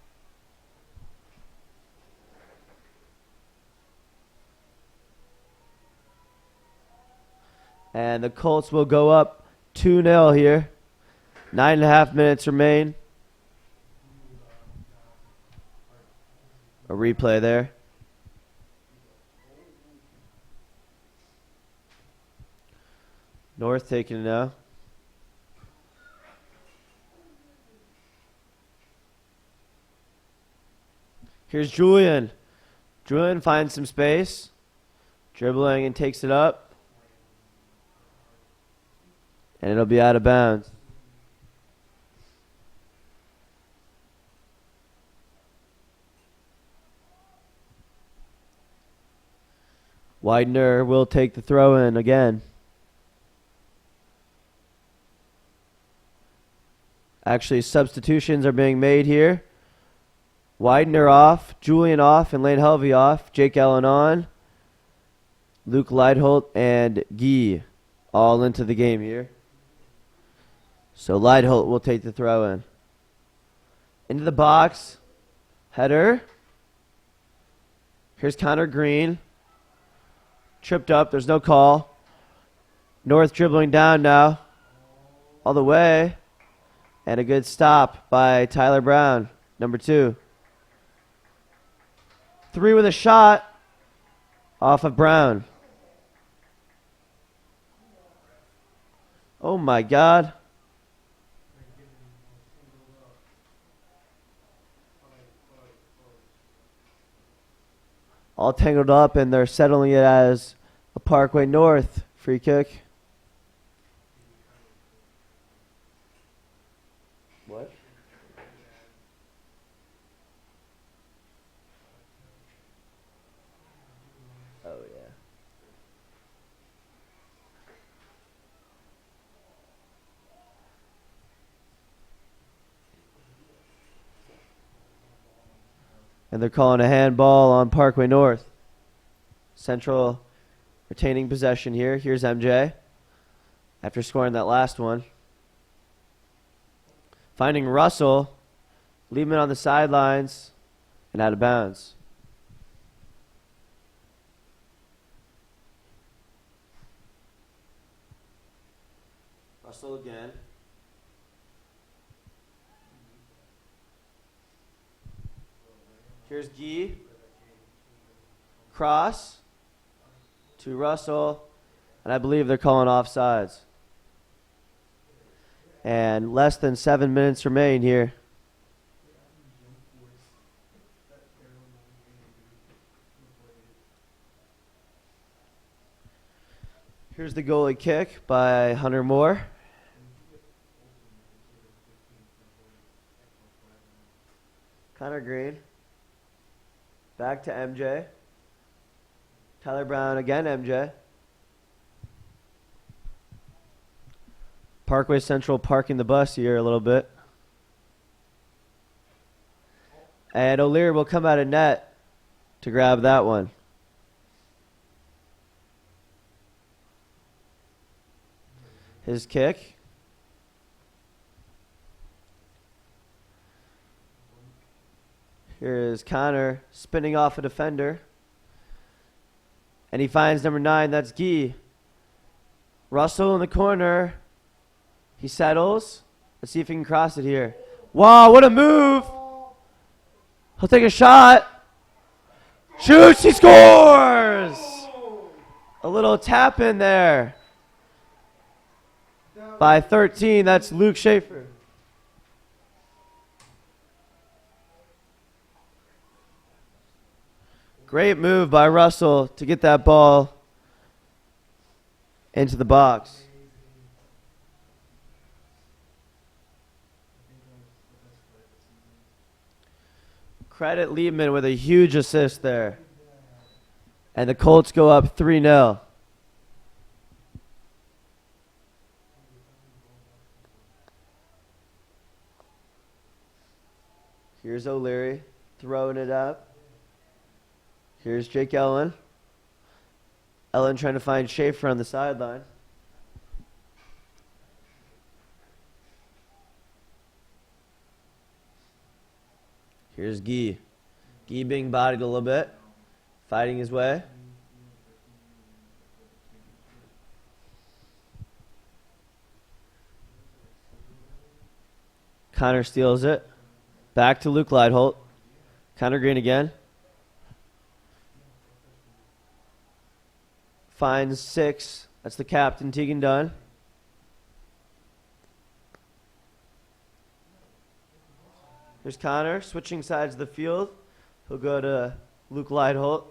And the Colts will go up 2-0 here. 9.5 minutes remain. A replay there. North taking it now. Here's Julian. Julian finds some space. Dribbling and takes it up. And it'll be out of bounds. Widener will take the throw in again. Actually, substitutions are being made here. Widener off, Julian off, and Lane Helvey off. Jake Allen on. Luke Leidholt and Guy all into the game here. So Leidholt will take the throw in. Into the box. Header. Here's Connor Green. Tripped up. There's no call. North dribbling down now. All the way. And a good stop by Tyler Brown, number 2. 3 with a shot off of Brown. Oh my God. All tangled up, and they're settling it as a Parkway North free kick. What? Oh, yeah. And they're calling a handball on Parkway North. Central retaining possession here. Here's MJ after scoring that last one. Finding Russell. Liebman on the sidelines and out of bounds. Russell again. Here's Guy. Cross to Russell. And I believe they're calling offsides. And less than 7 minutes remain here. Here's the goalie kick by Hunter Moore. Connor Green. Back to MJ. Tyler Brown again, MJ. Parkway Central parking the bus here a little bit. And O'Leary will come out of net to grab that one. His kick. Here is Connor spinning off a defender. And he finds number 9, that's Guy. Russell in the corner. He settles. Let's see if he can cross it here. Wow, what a move! He'll take a shot. Shoots, he scores! A little tap in there. By 13, that's Luke Schaefer. Great move by Russell to get that ball into the box. Credit Liebman with a huge assist there. And the Colts go up 3-0. Here's O'Leary throwing it up. Here's Jake Ellen. Ellen trying to find Schaefer on the sideline. Here's Guy. Guy being bodied a little bit. Fighting his way. Connor steals it. Back to Luke Leidholt. Connor Green again. Finds 6. That's the captain, Tegan Dunn. Here's Connor switching sides of the field. He'll go to Luke Leidholt.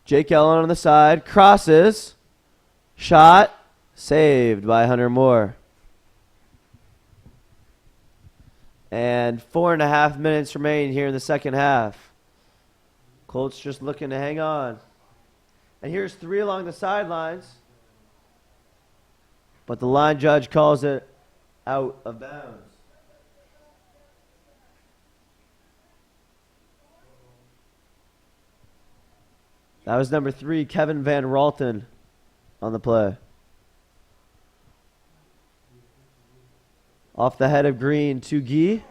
Jake Ellen on the side. Crosses. Shot. Saved by Hunter Moore. And 4.5 minutes remain here in the second half. Colts just looking to hang on. And here's 3 along the sidelines. But the line judge calls it out of bounds. That was number 3, Kevin Van Ralton, on the play. Off the head of Green to Gee.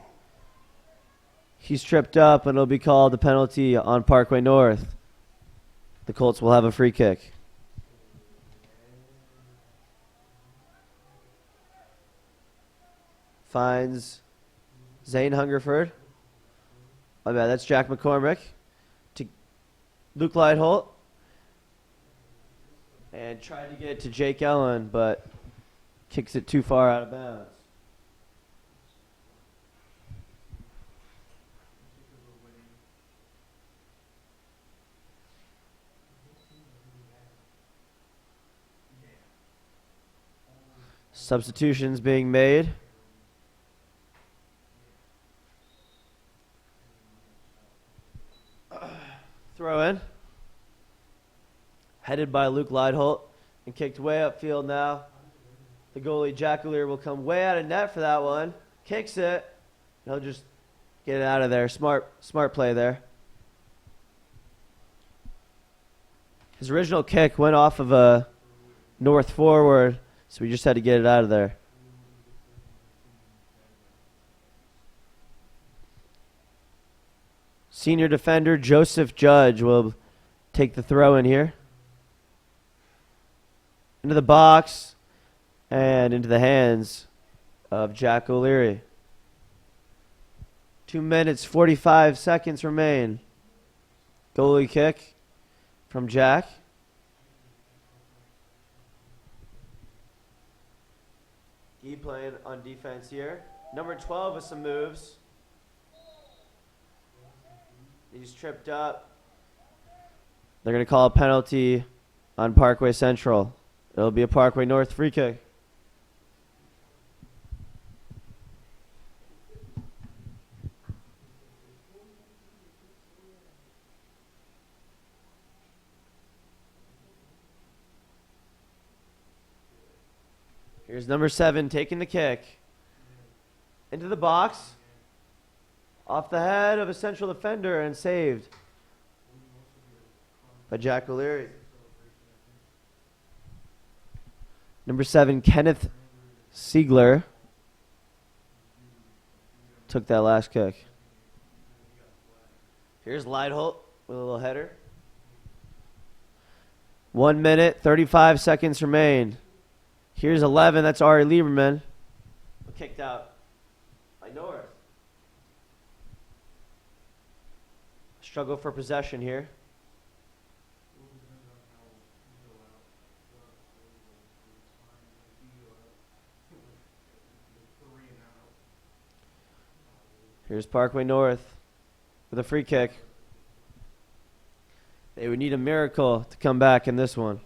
He's tripped up and it'll be called a penalty on Parkway North. The Colts will have a free kick. Finds Zane Hungerford. My bad, that's Jack McCormick. To Luke Leidholt. And tried to get it to Jake Ellen, but kicks it too far out of bounds. Substitutions being made. Throw in. Headed by Luke Leidholt and kicked way upfield now. The goalie, Jack O'Leary, will come way out of net for that one. Kicks it. He'll just get it out of there. Smart play there. His original kick went off of a north forward, so we just had to get it out of there. Senior defender Joseph Judge will take the throw in here. Into the box and into the hands of Jack O'Leary. 2 minutes, 45 seconds remain. Goalie kick from Jack. He playing on defense here. Number 12 with some moves. He's tripped up. They're going to call a penalty on Parkway Central. It'll be a Parkway North free kick. Here's number 7 taking the kick. Into the box. Off the head of a central defender and saved by Jack O'Leary. Number 7, Kenneth Siegler, took that last kick. Here's Leidholt with a little header. 1 minute, 35 seconds remain. Here's 11, that's Ari Lieberman. Kicked out by North. Struggle for possession here. Here's Parkway North with a free kick. They would need a miracle to come back in this one.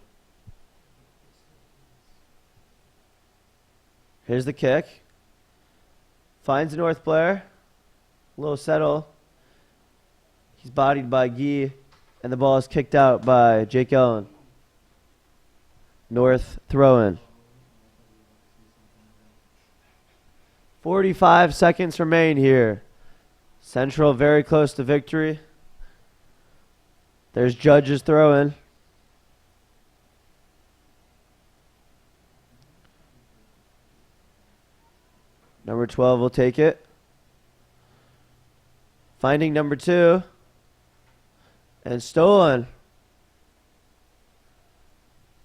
Here's the kick. Finds the North player. Low settle. He's bodied by Gee, and the ball is kicked out by Jake Ellen. North throw-in. 45 seconds remain here. Central very close to victory. There's Judge's throw-in. Number 12 will take it. Finding number 2. And stolen.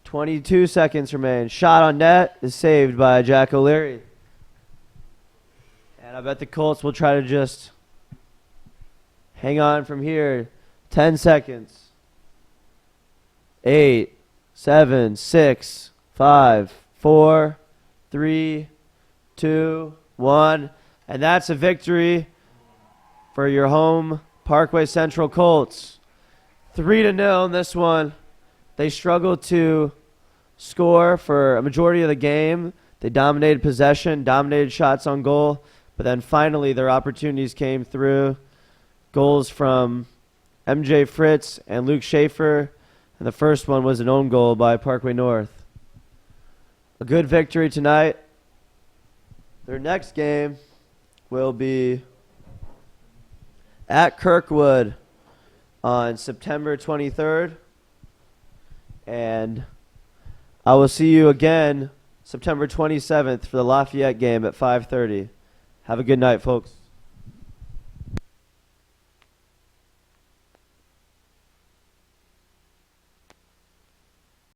22 seconds remain. Shot on net is saved by Jack O'Leary. And I bet the Colts will try to just hang on from here. 10 seconds. 8, 7, 6, 5, 4, 3, 2, 1. And that's a victory for your home Parkway Central Colts. 3-0 in this one. They struggled to score for a majority of the game. They dominated possession, dominated shots on goal, but then finally their opportunities came through. Goals from MJ Fritz and Luke Schaefer, and the first one was an own goal by Parkway North. A good victory tonight. Their next game will be at Kirkwood on September 23rd. And I will see you again September 27th for the Lafayette game at 5:30. Have a good night, folks.